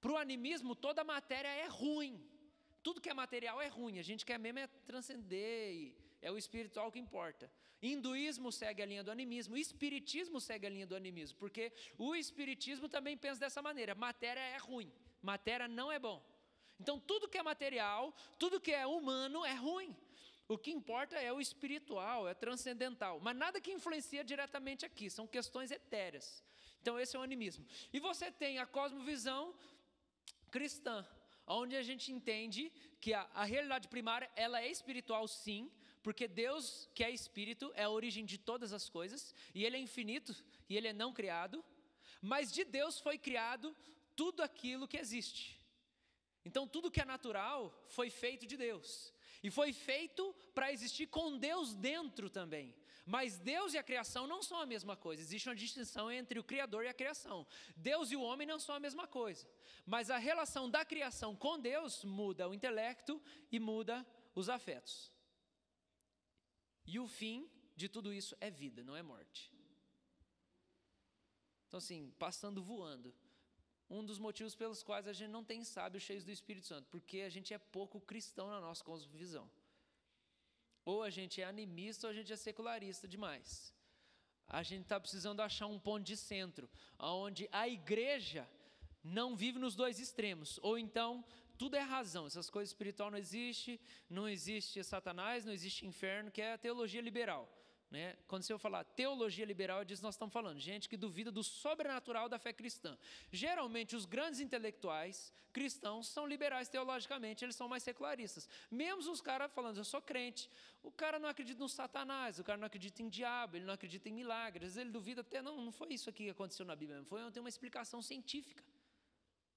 Para o animismo, toda matéria é ruim. Tudo que é material é ruim, a gente quer mesmo transcender, e é o espiritual que importa. Hinduísmo segue a linha do animismo, espiritismo segue a linha do animismo, porque o espiritismo também pensa dessa maneira: matéria é ruim, matéria não é bom. Então tudo que é material, tudo que é humano é ruim. O que importa é o espiritual, é transcendental, mas nada que influencia diretamente aqui, são questões etéreas. Então esse é o animismo. E você tem a cosmovisão cristã, onde a gente entende que a realidade primária, ela é espiritual sim, porque Deus, que é espírito, é a origem de todas as coisas, e Ele é infinito, e Ele é não criado, mas de Deus foi criado tudo aquilo que existe. Então tudo que é natural foi feito de Deus, E foi feito para existir com Deus dentro também. Mas Deus e a criação não são a mesma coisa. Existe uma distinção entre o Criador e a criação. Deus e o homem não são a mesma coisa. Mas a relação da criação com Deus muda o intelecto e muda os afetos. E o fim de tudo isso é vida, não é morte. Então assim, passando voando. Um dos motivos pelos quais a gente não tem sábios cheios do Espírito Santo, porque a gente é pouco cristão na nossa cosmovisão. Ou a gente é animista ou a gente é secularista demais. A gente está precisando achar um ponto de centro, onde a igreja não vive nos dois extremos. Ou então, tudo é razão, essas coisas espirituais não existe Satanás, não existe inferno, que é a teologia liberal. Né? Quando você falar teologia liberal, é disso que nós estamos falando. Gente que duvida do sobrenatural da fé cristã. Geralmente, os grandes intelectuais cristãos são liberais teologicamente, eles são mais secularistas. Mesmo os caras falando, eu sou crente, o cara não acredita no Satanás, o cara não acredita em diabo, ele não acredita em milagres, ele duvida até, não foi isso aqui que aconteceu na Bíblia, tem uma explicação científica.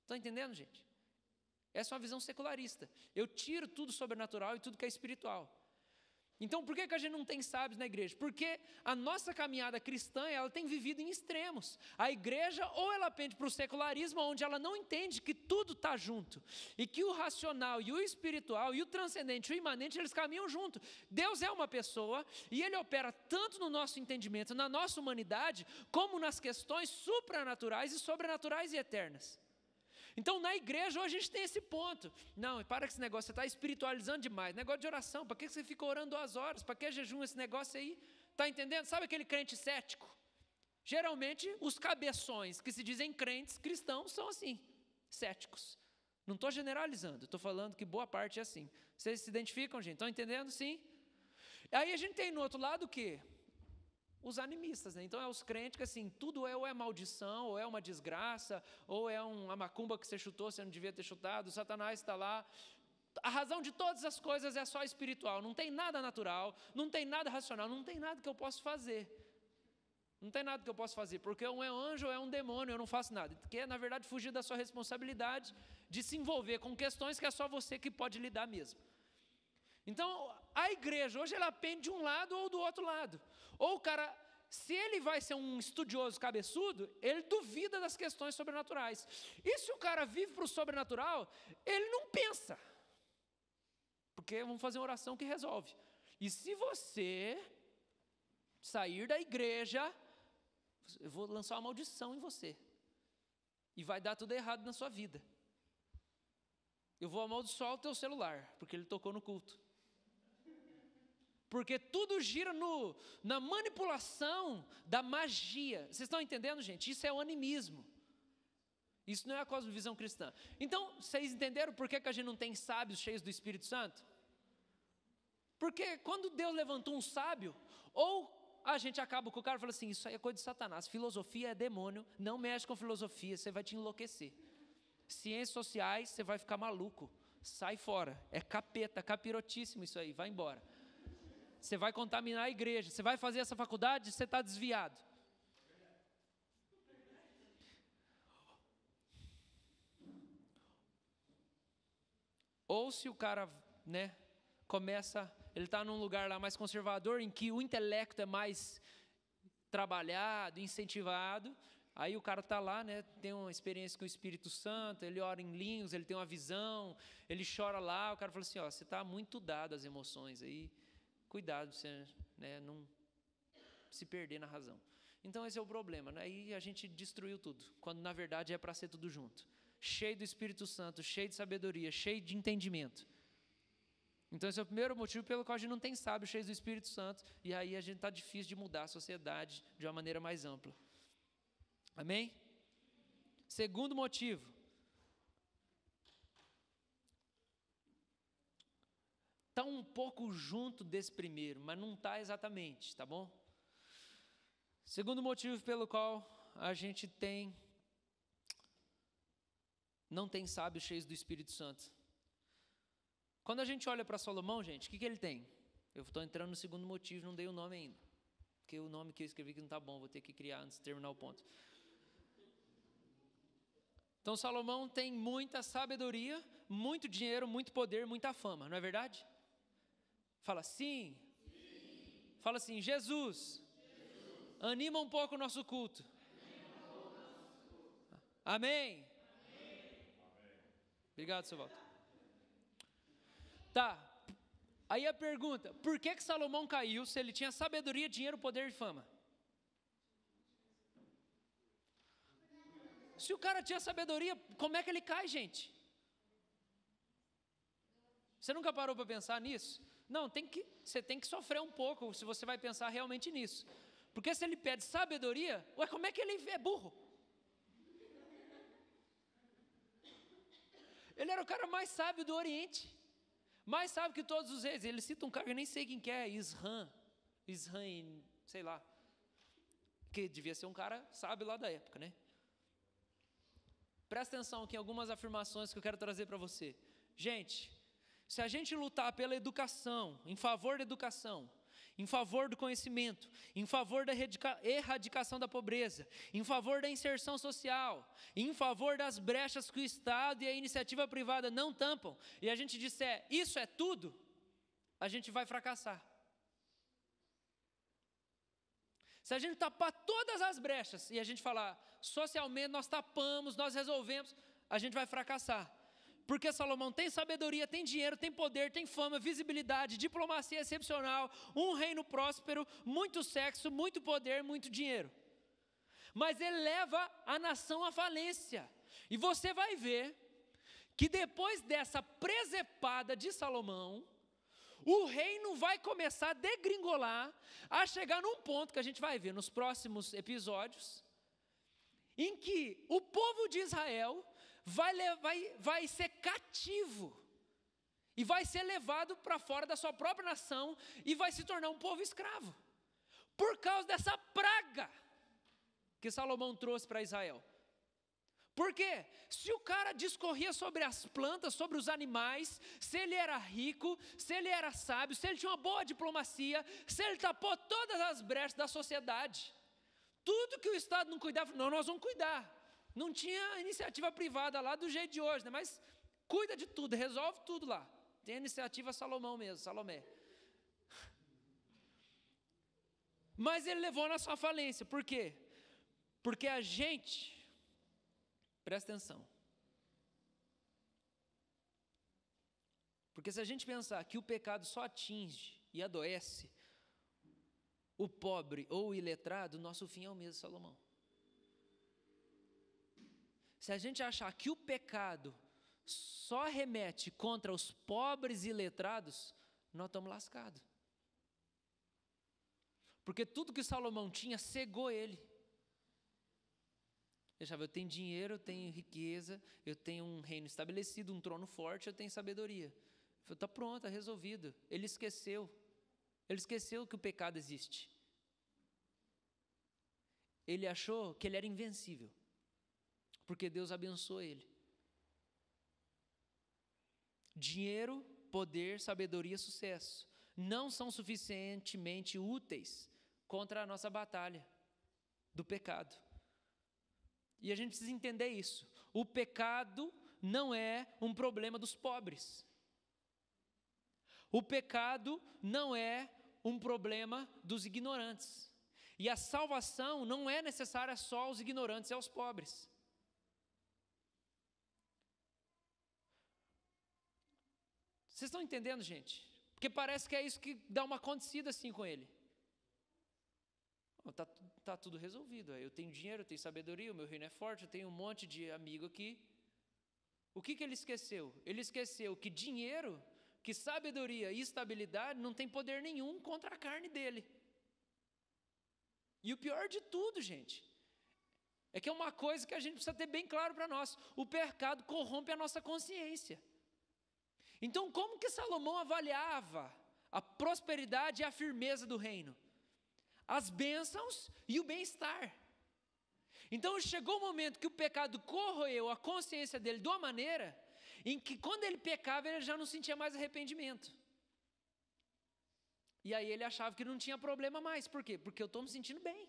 Estão entendendo, gente? Essa é uma visão secularista. Eu tiro tudo sobrenatural e tudo que é espiritual. Então, por que a gente não tem sábios na igreja? Porque a nossa caminhada cristã, ela tem vivido em extremos. A igreja, ou ela pende para o secularismo, onde ela não entende que tudo está junto. E que o racional e o espiritual e o transcendente e o imanente, eles caminham junto. Deus é uma pessoa e Ele opera tanto no nosso entendimento, na nossa humanidade, como nas questões supranaturais e sobrenaturais e eternas. Então, na igreja, hoje a gente tem esse ponto. Não, para com esse negócio, você está espiritualizando demais. Negócio de oração, para que você fica orando 2 horas? Para que jejum esse negócio aí? Está entendendo? Sabe aquele crente cético? Geralmente, os cabeções que se dizem crentes cristãos são assim, céticos. Não estou generalizando, estou falando que boa parte é assim. Vocês se identificam, gente? Estão entendendo? Sim. Aí a gente tem no outro lado o quê? Os animistas, né? Então é os crentes que assim, tudo ou é maldição, ou é uma desgraça, ou é uma macumba que você chutou, você não devia ter chutado, o Satanás está lá. A razão de todas as coisas é só espiritual, não tem nada natural, não tem nada racional, não tem nada que eu possa fazer. Não tem nada que eu possa fazer, porque um é um anjo ou é um demônio, eu não faço nada. Que é, na verdade, fugir da sua responsabilidade de se envolver com questões que é só você que pode lidar mesmo. Então, a igreja, hoje ela pende de um lado ou do outro lado. Ou o cara, se ele vai ser um estudioso cabeçudo, ele duvida das questões sobrenaturais. E se o cara vive para o sobrenatural, ele não pensa. Porque vamos fazer uma oração que resolve. E se você sair da igreja, eu vou lançar uma maldição em você. E vai dar tudo errado na sua vida. Eu vou amaldiçoar o teu celular, porque ele tocou no culto. Porque tudo gira na manipulação da magia. Vocês estão entendendo, gente? Isso é o animismo. Isso não é a cosmovisão cristã. Então, vocês entenderam por que a gente não tem sábios cheios do Espírito Santo? Porque quando Deus levantou um sábio, ou a gente acaba com o cara e fala assim, isso aí é coisa de Satanás, filosofia é demônio, não mexe com filosofia, você vai te enlouquecer. Ciências sociais, você vai ficar maluco, sai fora, é capeta, capirotíssimo isso aí, vai embora. Você vai contaminar a igreja, você vai fazer essa faculdade, você está desviado. Ou se o cara, começa, ele está num lugar lá mais conservador, em que o intelecto é mais trabalhado, incentivado, aí o cara está lá, tem uma experiência com o Espírito Santo, ele ora em línguas, ele tem uma visão, ele chora lá, o cara fala assim, você está muito dado às emoções aí, cuidado, você não se perder na razão. Então esse é o problema, aí a gente destruiu tudo, quando na verdade é para ser tudo junto. Cheio do Espírito Santo, cheio de sabedoria, cheio de entendimento. Então esse é o primeiro motivo pelo qual a gente não tem sábios cheios do Espírito Santo, e aí a gente está difícil de mudar a sociedade de uma maneira mais ampla. Amém? Segundo motivo. Está um pouco junto desse primeiro, mas não está exatamente, tá bom? Segundo motivo pelo qual a gente não tem sábios cheios do Espírito Santo. Quando a gente olha para Salomão, gente, o que ele tem? Eu estou entrando no segundo motivo, não dei o nome ainda. Porque o nome que eu escrevi que não está bom, vou ter que criar antes de terminar o ponto. Então Salomão tem muita sabedoria, muito dinheiro, muito poder, muita fama, não é verdade? Fala sim. Fala assim, Jesus, anima um pouco o nosso culto. Amém? Obrigado, seu Walter. Tá. Aí a pergunta, por que Salomão caiu se ele tinha sabedoria, dinheiro, poder e fama? Se o cara tinha sabedoria, como é que ele cai, gente? Você nunca parou para pensar nisso? Não, você tem que sofrer um pouco se você vai pensar realmente nisso. Porque se ele pede sabedoria, ué, como é que ele é burro? Ele era o cara mais sábio do Oriente. Mais sábio que todos os reis. Ele cita um cara que eu nem sei quem que é, Isran, sei lá. Que devia ser um cara sábio lá da época, né? Presta atenção aqui em algumas afirmações que eu quero trazer para você. Gente, se a gente lutar pela educação, em favor da educação, em favor do conhecimento, em favor da erradicação da pobreza, em favor da inserção social, em favor das brechas que o Estado e a iniciativa privada não tampam, e a gente disser, isso é tudo, a gente vai fracassar. Se a gente tapar todas as brechas e a gente falar, socialmente nós tapamos, nós resolvemos, a gente vai fracassar. Porque Salomão tem sabedoria, tem dinheiro, tem poder, tem fama, visibilidade, diplomacia excepcional, um reino próspero, muito sexo, muito poder, muito dinheiro. Mas ele leva a nação à falência. E você vai ver que depois dessa presepada de Salomão, o reino vai começar a degringolar, a chegar num ponto que a gente vai ver nos próximos episódios, em que o povo de Israel vai ser cativo e vai ser levado para fora da sua própria nação e vai se tornar um povo escravo, por causa dessa praga que Salomão trouxe para Israel. Por quê? Se o cara discorria sobre as plantas, sobre os animais, se ele era rico, se ele era sábio, se ele tinha uma boa diplomacia, se ele tapou todas as brechas da sociedade, tudo que o Estado não cuidava, não, nós vamos cuidar. Não tinha iniciativa privada lá do jeito de hoje, né? Mas cuida de tudo, resolve tudo lá. Tem a iniciativa Salomão mesmo, Salomé. Mas ele levou na sua falência, por quê? Porque a gente, presta atenção, porque se a gente pensar que o pecado só atinge e adoece o pobre ou o iletrado, nosso fim é o mesmo, Salomão. Se a gente achar que o pecado só remete contra os pobres e iletrados, nós estamos lascados. Porque tudo que Salomão tinha cegou ele. Deixava, eu tenho dinheiro, eu tenho riqueza, eu tenho um reino estabelecido, um trono forte, eu tenho sabedoria. Ele falou, está pronto, está resolvido. Ele esqueceu que o pecado existe. Ele achou que ele era invencível, porque Deus abençoou ele. Dinheiro, poder, sabedoria, sucesso não são suficientemente úteis contra a nossa batalha do pecado. E a gente precisa entender isso. O pecado não é um problema dos pobres. O pecado não é um problema dos ignorantes. E a salvação não é necessária só aos ignorantes e aos pobres. Vocês estão entendendo, gente? Porque parece que é isso que dá uma acontecida assim com ele. Tá tudo resolvido. Eu tenho dinheiro, eu tenho sabedoria, o meu reino é forte, eu tenho um monte de amigo aqui. O que ele esqueceu? Ele esqueceu que dinheiro, que sabedoria e estabilidade não tem poder nenhum contra a carne dele. E o pior de tudo, gente, é que é uma coisa que a gente precisa ter bem claro para nós. O pecado corrompe a nossa consciência. Então, como que Salomão avaliava a prosperidade e a firmeza do reino? As bênçãos e o bem-estar. Então, chegou o momento que o pecado corroeu a consciência dele de uma maneira em que, quando ele pecava, ele já não sentia mais arrependimento. E aí ele achava que não tinha problema mais. Por quê? Porque eu estou me sentindo bem.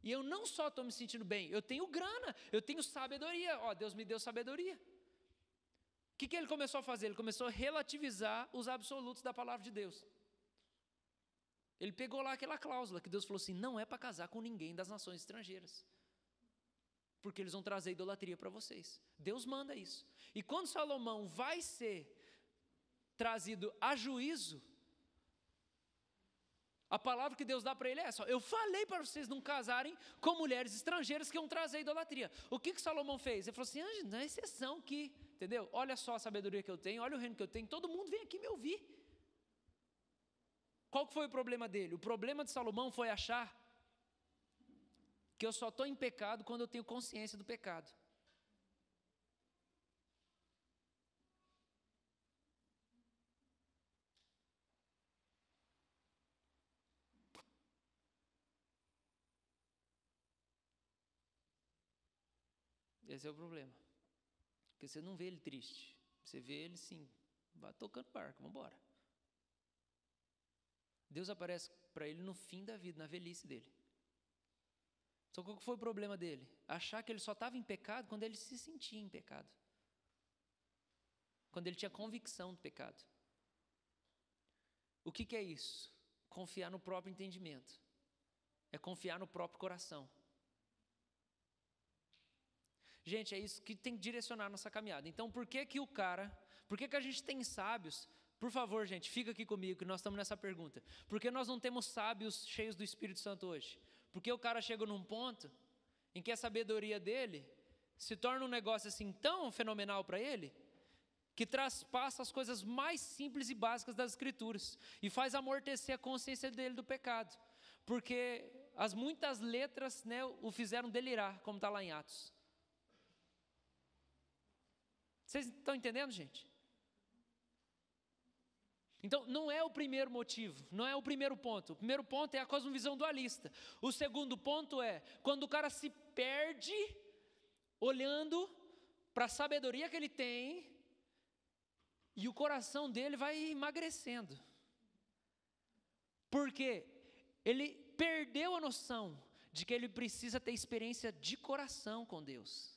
E eu não só estou me sentindo bem, eu tenho grana, eu tenho sabedoria. Deus me deu sabedoria. O que ele começou a fazer? Ele começou a relativizar os absolutos da palavra de Deus. Ele pegou lá aquela cláusula que Deus falou assim, não é para casar com ninguém das nações estrangeiras, porque eles vão trazer idolatria para vocês. Deus manda isso. E quando Salomão vai ser trazido a juízo, a palavra que Deus dá para ele é essa: eu falei para vocês não casarem com mulheres estrangeiras que iam trazer idolatria. O que Salomão fez? Ele falou assim, não é exceção aqui, entendeu? Olha só a sabedoria que eu tenho, olha o reino que eu tenho, todo mundo vem aqui me ouvir. Qual que foi o problema dele? O problema de Salomão foi achar que eu só estou em pecado quando eu tenho consciência do pecado. Esse é o problema. Porque você não vê ele triste. Você vê ele sim, vai tocando barco, vamos embora. Deus aparece para ele no fim da vida, na velhice dele. Então qual foi o problema dele? Achar que ele só estava em pecado quando ele se sentia em pecado. Quando ele tinha convicção do pecado. O que é isso? Confiar no próprio entendimento. É confiar no próprio coração. Gente, é isso que tem que direcionar a nossa caminhada. Então, por que a gente tem sábios? Por favor, gente, fica aqui comigo que nós estamos nessa pergunta. Por que nós não temos sábios cheios do Espírito Santo hoje? Porque o cara chegou num ponto em que a sabedoria dele se torna um negócio assim tão fenomenal para ele, que traspassa as coisas mais simples e básicas das Escrituras e faz amortecer a consciência dele do pecado. Porque as muitas letras, né, o fizeram delirar, como está lá em Atos. Vocês estão entendendo, gente? Então, não é o primeiro motivo, não é o primeiro ponto. O primeiro ponto é a cosmovisão dualista. O segundo ponto é quando o cara se perde olhando para a sabedoria que ele tem e o coração dele vai emagrecendo. Por quê? Ele perdeu a noção de que ele precisa ter experiência de coração com Deus.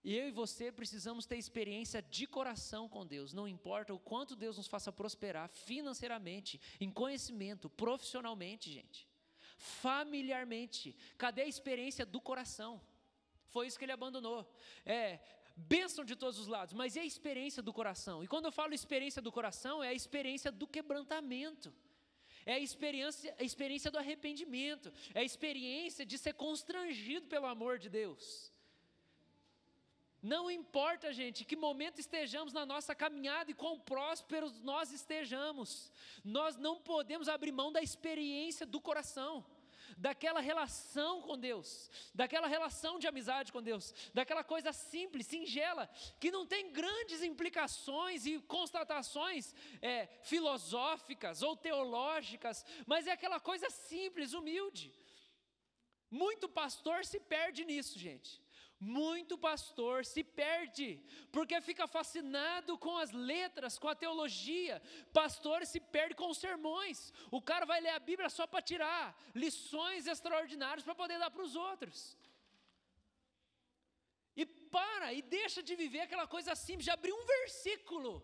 E eu e você precisamos ter experiência de coração com Deus, não importa o quanto Deus nos faça prosperar financeiramente, em conhecimento, profissionalmente, gente, familiarmente. Cadê a experiência do coração? Foi isso que ele abandonou. Bênção de todos os lados, mas e a experiência do coração? E quando eu falo experiência do coração, é a experiência do quebrantamento. É a experiência do arrependimento, é a experiência de ser constrangido pelo amor de Deus. Não importa, gente, que momento estejamos na nossa caminhada e quão prósperos nós estejamos, nós não podemos abrir mão da experiência do coração, daquela relação com Deus, daquela relação de amizade com Deus, daquela coisa simples, singela, que não tem grandes implicações e constatações filosóficas ou teológicas, mas é aquela coisa simples, humilde. Muito pastor se perde nisso, gente. Muito pastor se perde, porque fica fascinado com as letras, com a teologia. Pastor se perde com os sermões. O cara vai ler a Bíblia só para tirar lições extraordinárias para poder dar para os outros. E deixa de viver aquela coisa simples, de abrir um versículo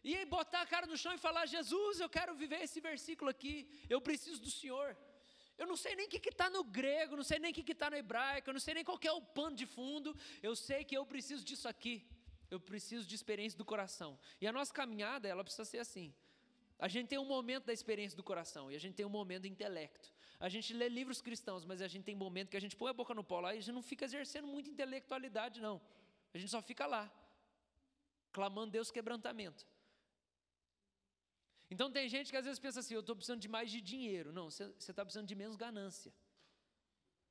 e aí botar a cara no chão e falar: Jesus, eu quero viver esse versículo aqui, eu preciso do Senhor. Eu não sei nem o que está no grego, não sei nem o que está no hebraico, eu não sei nem qual que é o pano de fundo, eu sei que eu preciso disso aqui, eu preciso de experiência do coração. E a nossa caminhada, ela precisa ser assim. A gente tem um momento da experiência do coração, e a gente tem um momento do intelecto. A gente lê livros cristãos, mas a gente tem um momento que a gente põe a boca no pó lá, e a gente não fica exercendo muita intelectualidade, não. A gente só fica lá, clamando Deus quebrantamento. Então tem gente que às vezes pensa assim: eu estou precisando de mais de dinheiro. Não, você está precisando de menos ganância.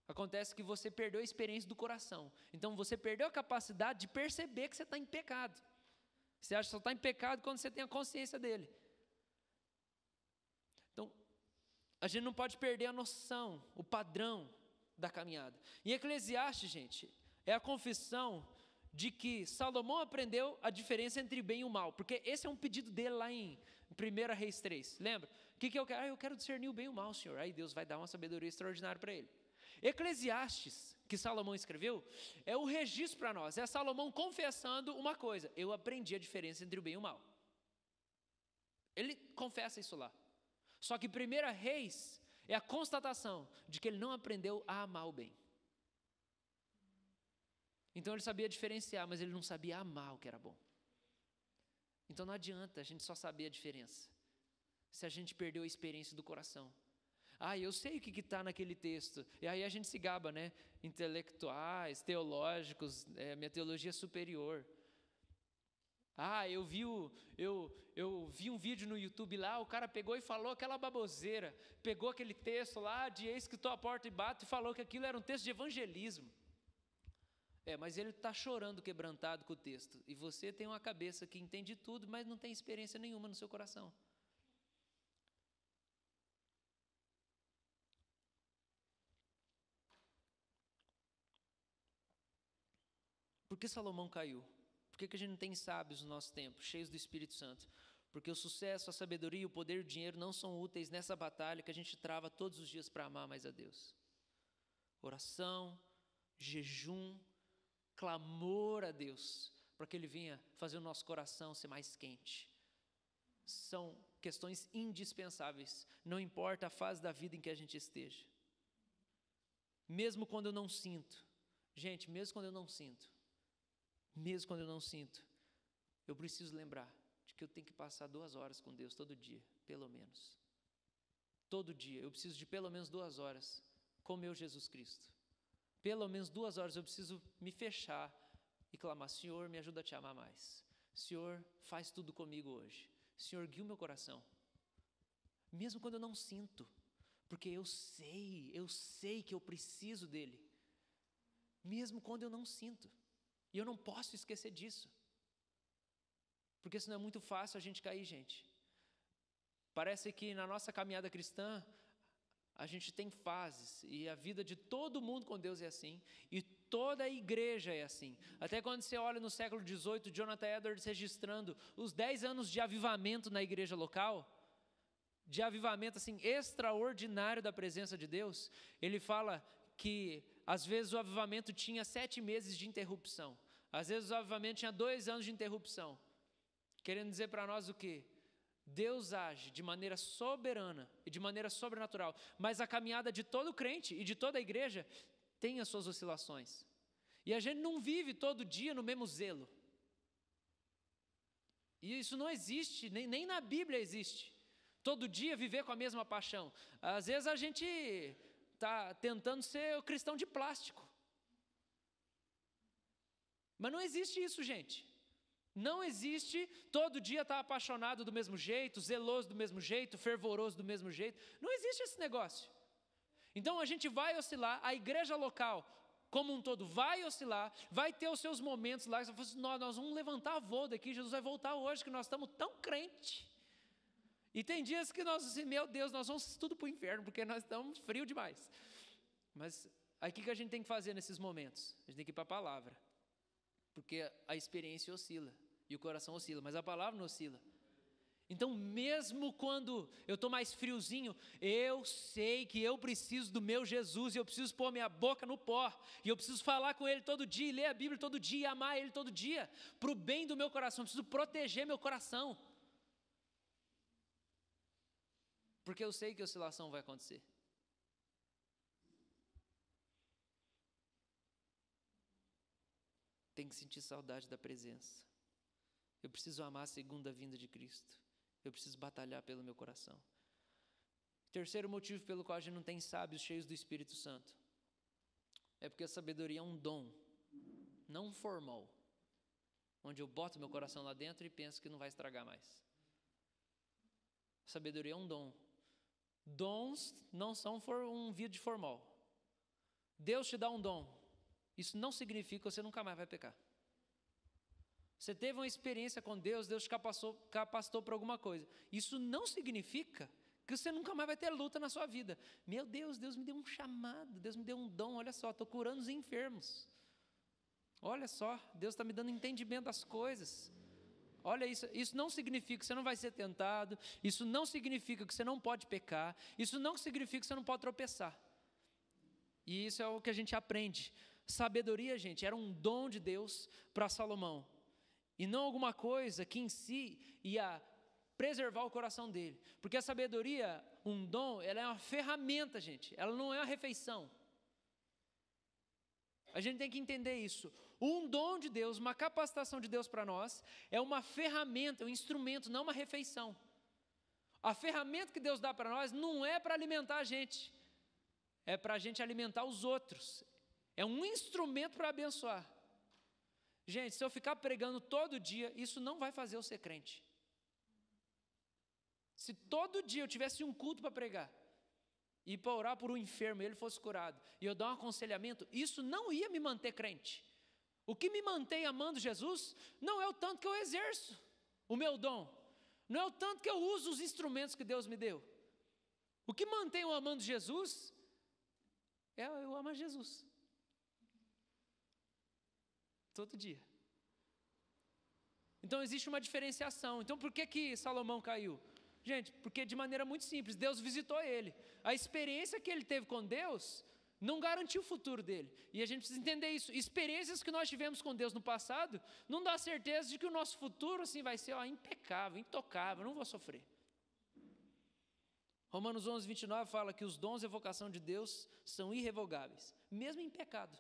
Acontece que você perdeu a experiência do coração. Então você perdeu a capacidade de perceber que você está em pecado. Você acha que só está em pecado quando você tem a consciência dele. Então, a gente não pode perder a noção, o padrão da caminhada. E Eclesiastes, gente, é a confissão de que Salomão aprendeu a diferença entre bem e o mal. Porque esse é um pedido dele lá em 1 Reis 3, lembra? O que eu quero? Eu quero discernir o bem e o mal, Senhor. Aí Deus vai dar uma sabedoria extraordinária para ele. Eclesiastes, que Salomão escreveu, é o registro para nós, é Salomão confessando uma coisa: eu aprendi a diferença entre o bem e o mal. Ele confessa isso lá. Só que 1 Reis é a constatação de que ele não aprendeu a amar o bem. Então ele sabia diferenciar, mas ele não sabia amar o que era bom. Então não adianta a gente só saber a diferença, se a gente perdeu a experiência do coração. Eu sei o que está naquele texto. E aí a gente se gaba, né? Intelectuais, teológicos, minha teologia é superior. Eu vi um vídeo no YouTube lá, o cara pegou e falou aquela baboseira, pegou aquele texto lá de eis que estou à porta e bato, e falou que aquilo era um texto de evangelismo. Mas ele está chorando quebrantado com o texto, e você tem uma cabeça que entende tudo, mas não tem experiência nenhuma no seu coração. Por que Salomão caiu? Por que a gente não tem sábios no nosso tempo, cheios do Espírito Santo? Porque o sucesso, a sabedoria, o poder e o dinheiro não são úteis nessa batalha que a gente trava todos os dias para amar mais a Deus. Oração, jejum, clamor a Deus, para que Ele venha fazer o nosso coração ser mais quente. São questões indispensáveis, não importa a fase da vida em que a gente esteja. Mesmo quando eu não sinto, mesmo quando eu não sinto, eu preciso lembrar de que eu tenho que passar 2 horas com Deus todo dia, pelo menos. Todo dia, eu preciso de pelo menos 2 horas com meu Jesus Cristo. Pelo menos 2 horas eu preciso me fechar e clamar: Senhor, me ajuda a te amar mais. Senhor, faz tudo comigo hoje. Senhor, guia o meu coração. Mesmo quando eu não sinto, porque eu sei que eu preciso dEle. Mesmo quando eu não sinto. E eu não posso esquecer disso. Porque senão é muito fácil a gente cair, gente. Parece que na nossa caminhada cristã, a gente tem fases, e a vida de todo mundo com Deus é assim, e toda a igreja é assim. Até quando você olha no século XVIII, Jonathan Edwards registrando os 10 anos de avivamento na igreja local, de avivamento assim extraordinário da presença de Deus, ele fala que às vezes o avivamento tinha 7 meses de interrupção, às vezes o avivamento tinha 2 anos de interrupção, querendo dizer para nós o quê? Deus age de maneira soberana e de maneira sobrenatural, mas a caminhada de todo crente e de toda a igreja tem as suas oscilações, e a gente não vive todo dia no mesmo zelo, e isso não existe, nem na Bíblia existe, todo dia viver com a mesma paixão. Às vezes a gente está tentando ser o cristão de plástico, mas não existe isso, gente. Não existe todo dia estar apaixonado do mesmo jeito, zeloso do mesmo jeito, fervoroso do mesmo jeito. Não existe esse negócio. Então a gente vai oscilar, a igreja local como um todo vai oscilar, vai ter os seus momentos lá, que você fala assim, nós vamos levantar voo daqui, Jesus vai voltar hoje, que nós estamos tão crentes. E tem dias que nós assim, meu Deus, nós vamos tudo para o inferno, porque nós estamos frio demais. Mas aí o que a gente tem que fazer nesses momentos? A gente tem que ir para a palavra, porque a experiência oscila. E o coração oscila, mas a palavra não oscila. Então mesmo quando eu estou mais friozinho, eu sei que eu preciso do meu Jesus, e eu preciso pôr minha boca no pó, e eu preciso falar com Ele todo dia, e ler a Bíblia todo dia, e amar Ele todo dia, para o bem do meu coração. Eu preciso proteger meu coração, porque eu sei que oscilação vai acontecer. Tem que sentir saudade da presença. Eu preciso amar a segunda vinda de Cristo. Eu preciso batalhar pelo meu coração. Terceiro motivo pelo qual a gente não tem sábios cheios do Espírito Santo é porque a sabedoria é um dom, não um formal, onde eu boto meu coração lá dentro e penso que não vai estragar mais. Sabedoria é um dom. Dons não são um vídeo formal. Deus te dá um dom. Isso não significa que você nunca mais vai pecar. Você teve uma experiência com Deus, Deus te capacitou para alguma coisa. Isso não significa que você nunca mais vai ter luta na sua vida. Meu Deus, Deus me deu um chamado, Deus me deu um dom, olha só, estou curando os enfermos. Olha só, Deus está me dando entendimento das coisas. Olha isso não significa que você não vai ser tentado, isso não significa que você não pode pecar, isso não significa que você não pode tropeçar. E isso é o que a gente aprende. Sabedoria, gente, era um dom de Deus para Salomão. E não alguma coisa que em si ia preservar o coração dele. Porque a sabedoria, um dom, ela é uma ferramenta, gente. Ela não é uma refeição. A gente tem que entender isso. Um dom de Deus, uma capacitação de Deus para nós, é uma ferramenta, um instrumento, não uma refeição. A ferramenta que Deus dá para nós não é para alimentar a gente, é para a gente alimentar os outros. É um instrumento para abençoar. Gente, se eu ficar pregando todo dia, isso não vai fazer eu ser crente. Se todo dia eu tivesse um culto para pregar, e para orar por um enfermo e ele fosse curado, e eu dar um aconselhamento, isso não ia me manter crente. O que me mantém amando Jesus não é o tanto que eu exerço o meu dom, não é o tanto que eu uso os instrumentos que Deus me deu. O que mantém eu amando Jesus é eu amar Jesus. Todo dia. Então existe uma diferenciação. Então por que Salomão caiu? Gente, porque de maneira muito simples, Deus visitou ele. A experiência que ele teve com Deus não garantiu o futuro dele. E a gente precisa entender isso. Experiências que nós tivemos com Deus no passado não dá certeza de que o nosso futuro assim vai ser impecável, intocável, não vou sofrer. Romanos 11, 29 fala que os dons e a vocação de Deus são irrevogáveis, mesmo em pecado.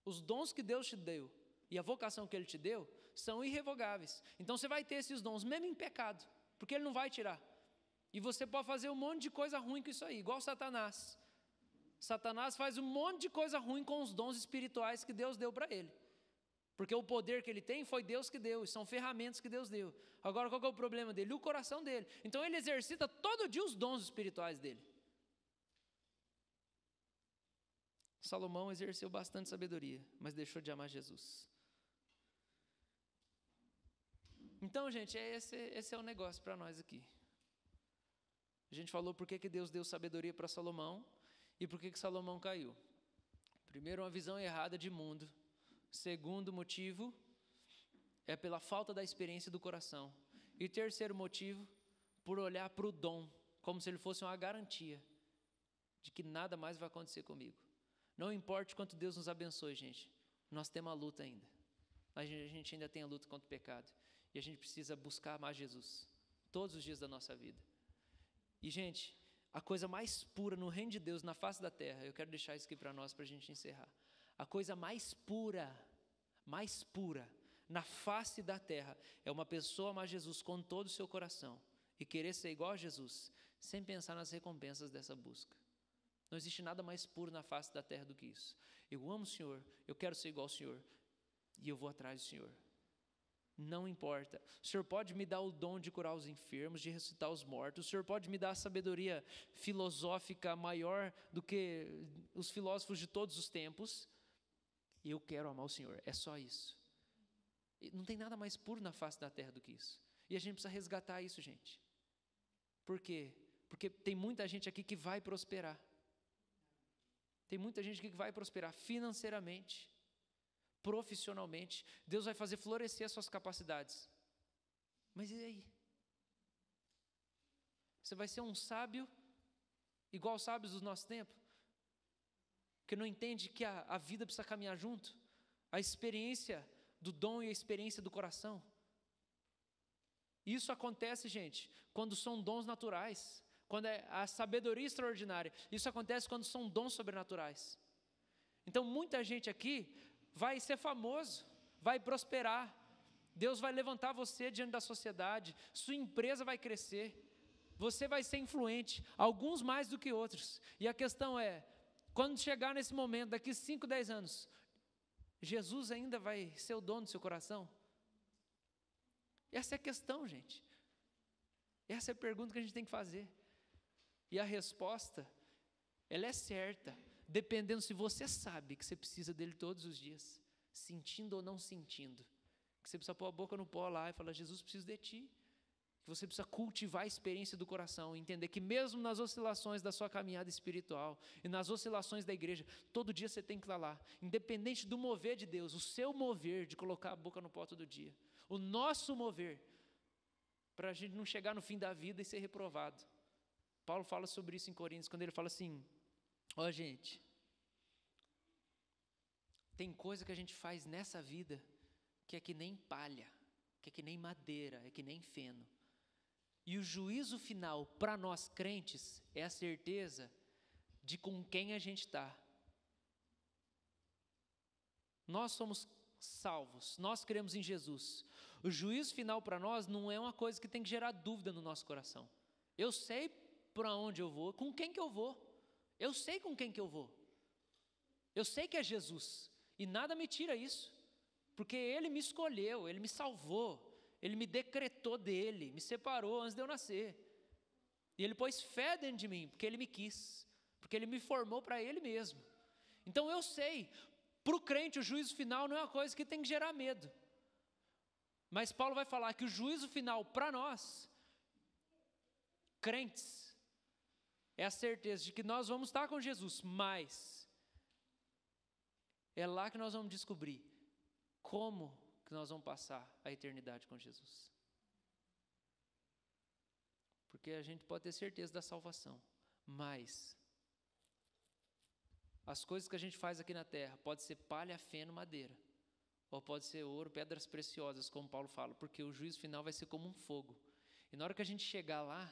Os dons que Deus te deu e a vocação que Ele te deu são irrevogáveis. Então você vai ter esses dons mesmo em pecado, porque Ele não vai tirar. E você pode fazer um monte de coisa ruim com isso aí, igual Satanás. Satanás faz um monte de coisa ruim com os dons espirituais que Deus deu para ele. Porque o poder que ele tem foi Deus que deu, e são ferramentas que Deus deu. Agora qual que é o problema dele? O coração dele. Então ele exercita todo dia os dons espirituais dele. Salomão exerceu bastante sabedoria, mas deixou de amar Jesus. Então, gente, esse é o negócio para nós aqui. A gente falou por que Deus deu sabedoria para Salomão e por que Salomão caiu. Primeiro, uma visão errada de mundo. Segundo motivo, é pela falta da experiência do coração. E terceiro motivo, por olhar para o dom, como se ele fosse uma garantia de que nada mais vai acontecer comigo. Não importa quanto Deus nos abençoe, gente, nós temos a luta ainda. A gente ainda tem a luta contra o pecado. E a gente precisa buscar amar Jesus todos os dias da nossa vida. E, gente, a coisa mais pura no reino de Deus, na face da terra, eu quero deixar isso aqui para nós, para a gente encerrar. A coisa mais pura na face da terra é uma pessoa amar Jesus com todo o seu coração e querer ser igual a Jesus, sem pensar nas recompensas dessa busca. Não existe nada mais puro na face da terra do que isso. Eu amo o Senhor, eu quero ser igual ao Senhor e eu vou atrás do Senhor. Não importa, o Senhor pode me dar o dom de curar os enfermos, de ressuscitar os mortos, o Senhor pode me dar a sabedoria filosófica maior do que os filósofos de todos os tempos, e eu quero amar o Senhor, é só isso. E não tem nada mais puro na face da terra do que isso, e a gente precisa resgatar isso, gente. Por quê? Porque tem muita gente aqui que vai prosperar, tem muita gente aqui que vai prosperar financeiramente, profissionalmente, Deus vai fazer florescer as suas capacidades. Mas e aí? Você vai ser um sábio, igual os sábios do nosso tempo, que não entende que a vida precisa caminhar junto? A experiência do dom e a experiência do coração. Isso acontece, gente, quando são dons naturais, quando é a sabedoria extraordinária. Isso acontece quando são dons sobrenaturais. Então, muita gente aqui vai ser famoso, vai prosperar, Deus vai levantar você diante da sociedade, sua empresa vai crescer, você vai ser influente, alguns mais do que outros, e a questão é, quando chegar nesse momento, daqui 5, 10 anos, Jesus ainda vai ser o dono do seu coração? Essa é a questão, gente, essa é a pergunta que a gente tem que fazer, e a resposta, ela é certa, dependendo se você sabe que você precisa dele todos os dias, sentindo ou não sentindo, que você precisa pôr a boca no pó lá e falar, Jesus, preciso de ti, que você precisa cultivar a experiência do coração, entender que mesmo nas oscilações da sua caminhada espiritual, e nas oscilações da igreja, todo dia você tem que estar lá, independente do mover de Deus, o seu mover de colocar a boca no pó todo dia, o nosso mover, para a gente não chegar no fim da vida e ser reprovado. Paulo fala sobre isso em Coríntios, quando ele fala assim, Ó, gente, tem coisa que a gente faz nessa vida que é que nem palha, que é que nem madeira, é que nem feno. E o juízo final para nós crentes é a certeza de com quem a gente está. Nós somos salvos, nós cremos em Jesus. O juízo final para nós não é uma coisa que tem que gerar dúvida no nosso coração. Eu sei para onde eu vou, com quem que eu vou. Eu sei com quem que eu vou. Eu sei que é Jesus. E nada me tira isso. Porque Ele me escolheu, Ele me salvou, Ele me decretou dEle, me separou antes de eu nascer. E Ele pôs fé dentro de mim, porque Ele me quis. Porque Ele me formou para Ele mesmo. Então eu sei, para o crente o juízo final não é uma coisa que tem que gerar medo. Mas Paulo vai falar que o juízo final para nós, crentes, é a certeza de que nós vamos estar com Jesus, mas é lá que nós vamos descobrir como que nós vamos passar a eternidade com Jesus. Porque a gente pode ter certeza da salvação, mas as coisas que a gente faz aqui na terra pode ser palha, feno, madeira, ou pode ser ouro, pedras preciosas, como Paulo fala, porque o juízo final vai ser como um fogo. E na hora que a gente chegar lá,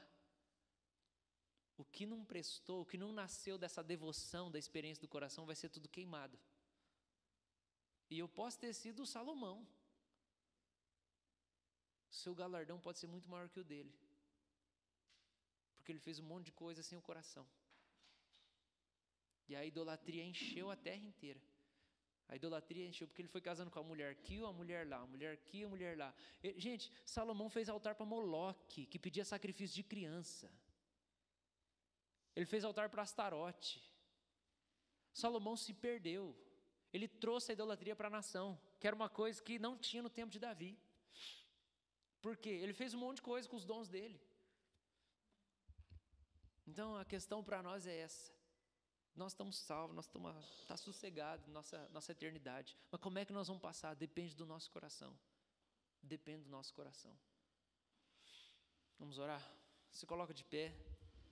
o que não prestou, o que não nasceu dessa devoção, da experiência do coração, vai ser tudo queimado. E eu posso ter sido o Salomão. Seu galardão pode ser muito maior que o dele. Porque ele fez um monte de coisa sem o coração. E a idolatria encheu a terra inteira. A idolatria encheu porque ele foi casando com a mulher aqui, uma mulher lá, uma mulher aqui, uma mulher lá. Gente, Salomão fez altar para Moloque, que pedia sacrifício de criança. Ele fez altar para Astarote. Salomão se perdeu. Ele trouxe a idolatria para a nação, que era uma coisa que não tinha no tempo de Davi. Por quê? Ele fez um monte de coisa com os dons dele. Então a questão para nós é essa. Nós estamos salvos, nós estamos sossegados nossa eternidade. Mas como é que nós vamos passar? Depende do nosso coração. Depende do nosso coração. Vamos orar? Se coloca de pé.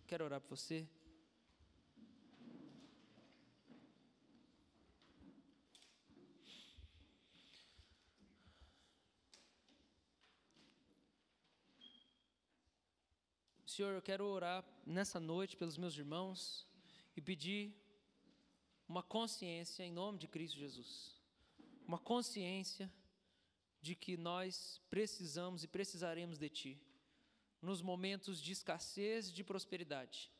Quero orar por você. Senhor, eu quero orar nessa noite pelos meus irmãos e pedir uma consciência em nome de Cristo Jesus. Uma consciência de que nós precisamos e precisaremos de Ti nos momentos de escassez e de prosperidade.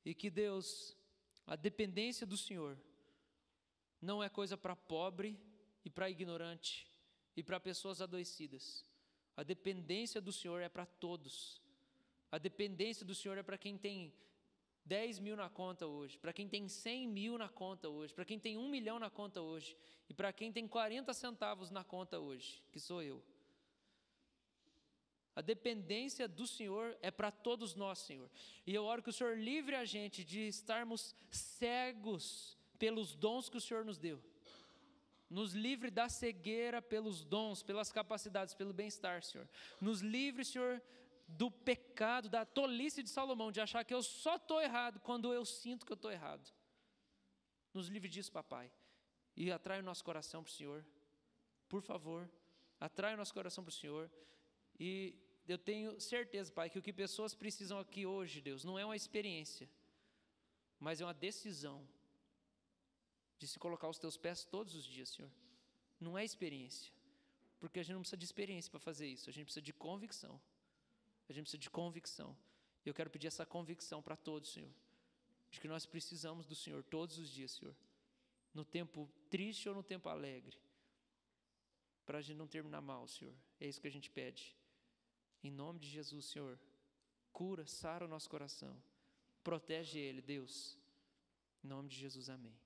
E que, Deus, a dependência do Senhor não é coisa para pobre e para ignorante e para pessoas adoecidas. A dependência do Senhor é para todos. A dependência do Senhor é para quem tem 10 mil na conta hoje, para quem tem 100 mil na conta hoje, para quem tem 1 milhão na conta hoje, e para quem tem 40 centavos na conta hoje, que sou eu. A dependência do Senhor é para todos nós, Senhor. E eu oro que o Senhor livre a gente de estarmos cegos pelos dons que o Senhor nos deu. Nos livre da cegueira pelos dons, pelas capacidades, pelo bem-estar, Senhor. Nos livre, Senhor, do pecado, da tolice de Salomão, de achar que eu só estou errado quando eu sinto que eu estou errado. Nos livre disso, papai. E atrai o nosso coração para o Senhor. Por favor, atrai o nosso coração para o Senhor. E eu tenho certeza, pai, que o que pessoas precisam aqui hoje, Deus, não é uma experiência, mas é uma decisão de se colocar aos teus pés todos os dias, Senhor. Não é experiência, porque a gente não precisa de experiência para fazer isso, a gente precisa de convicção. A gente precisa de convicção. E eu quero pedir essa convicção para todos, Senhor, de que nós precisamos do Senhor todos os dias, Senhor, no tempo triste ou no tempo alegre, para a gente não terminar mal, Senhor. É isso que a gente pede. Em nome de Jesus, Senhor, cura, sara o nosso coração, protege ele, Deus. Em nome de Jesus, amém.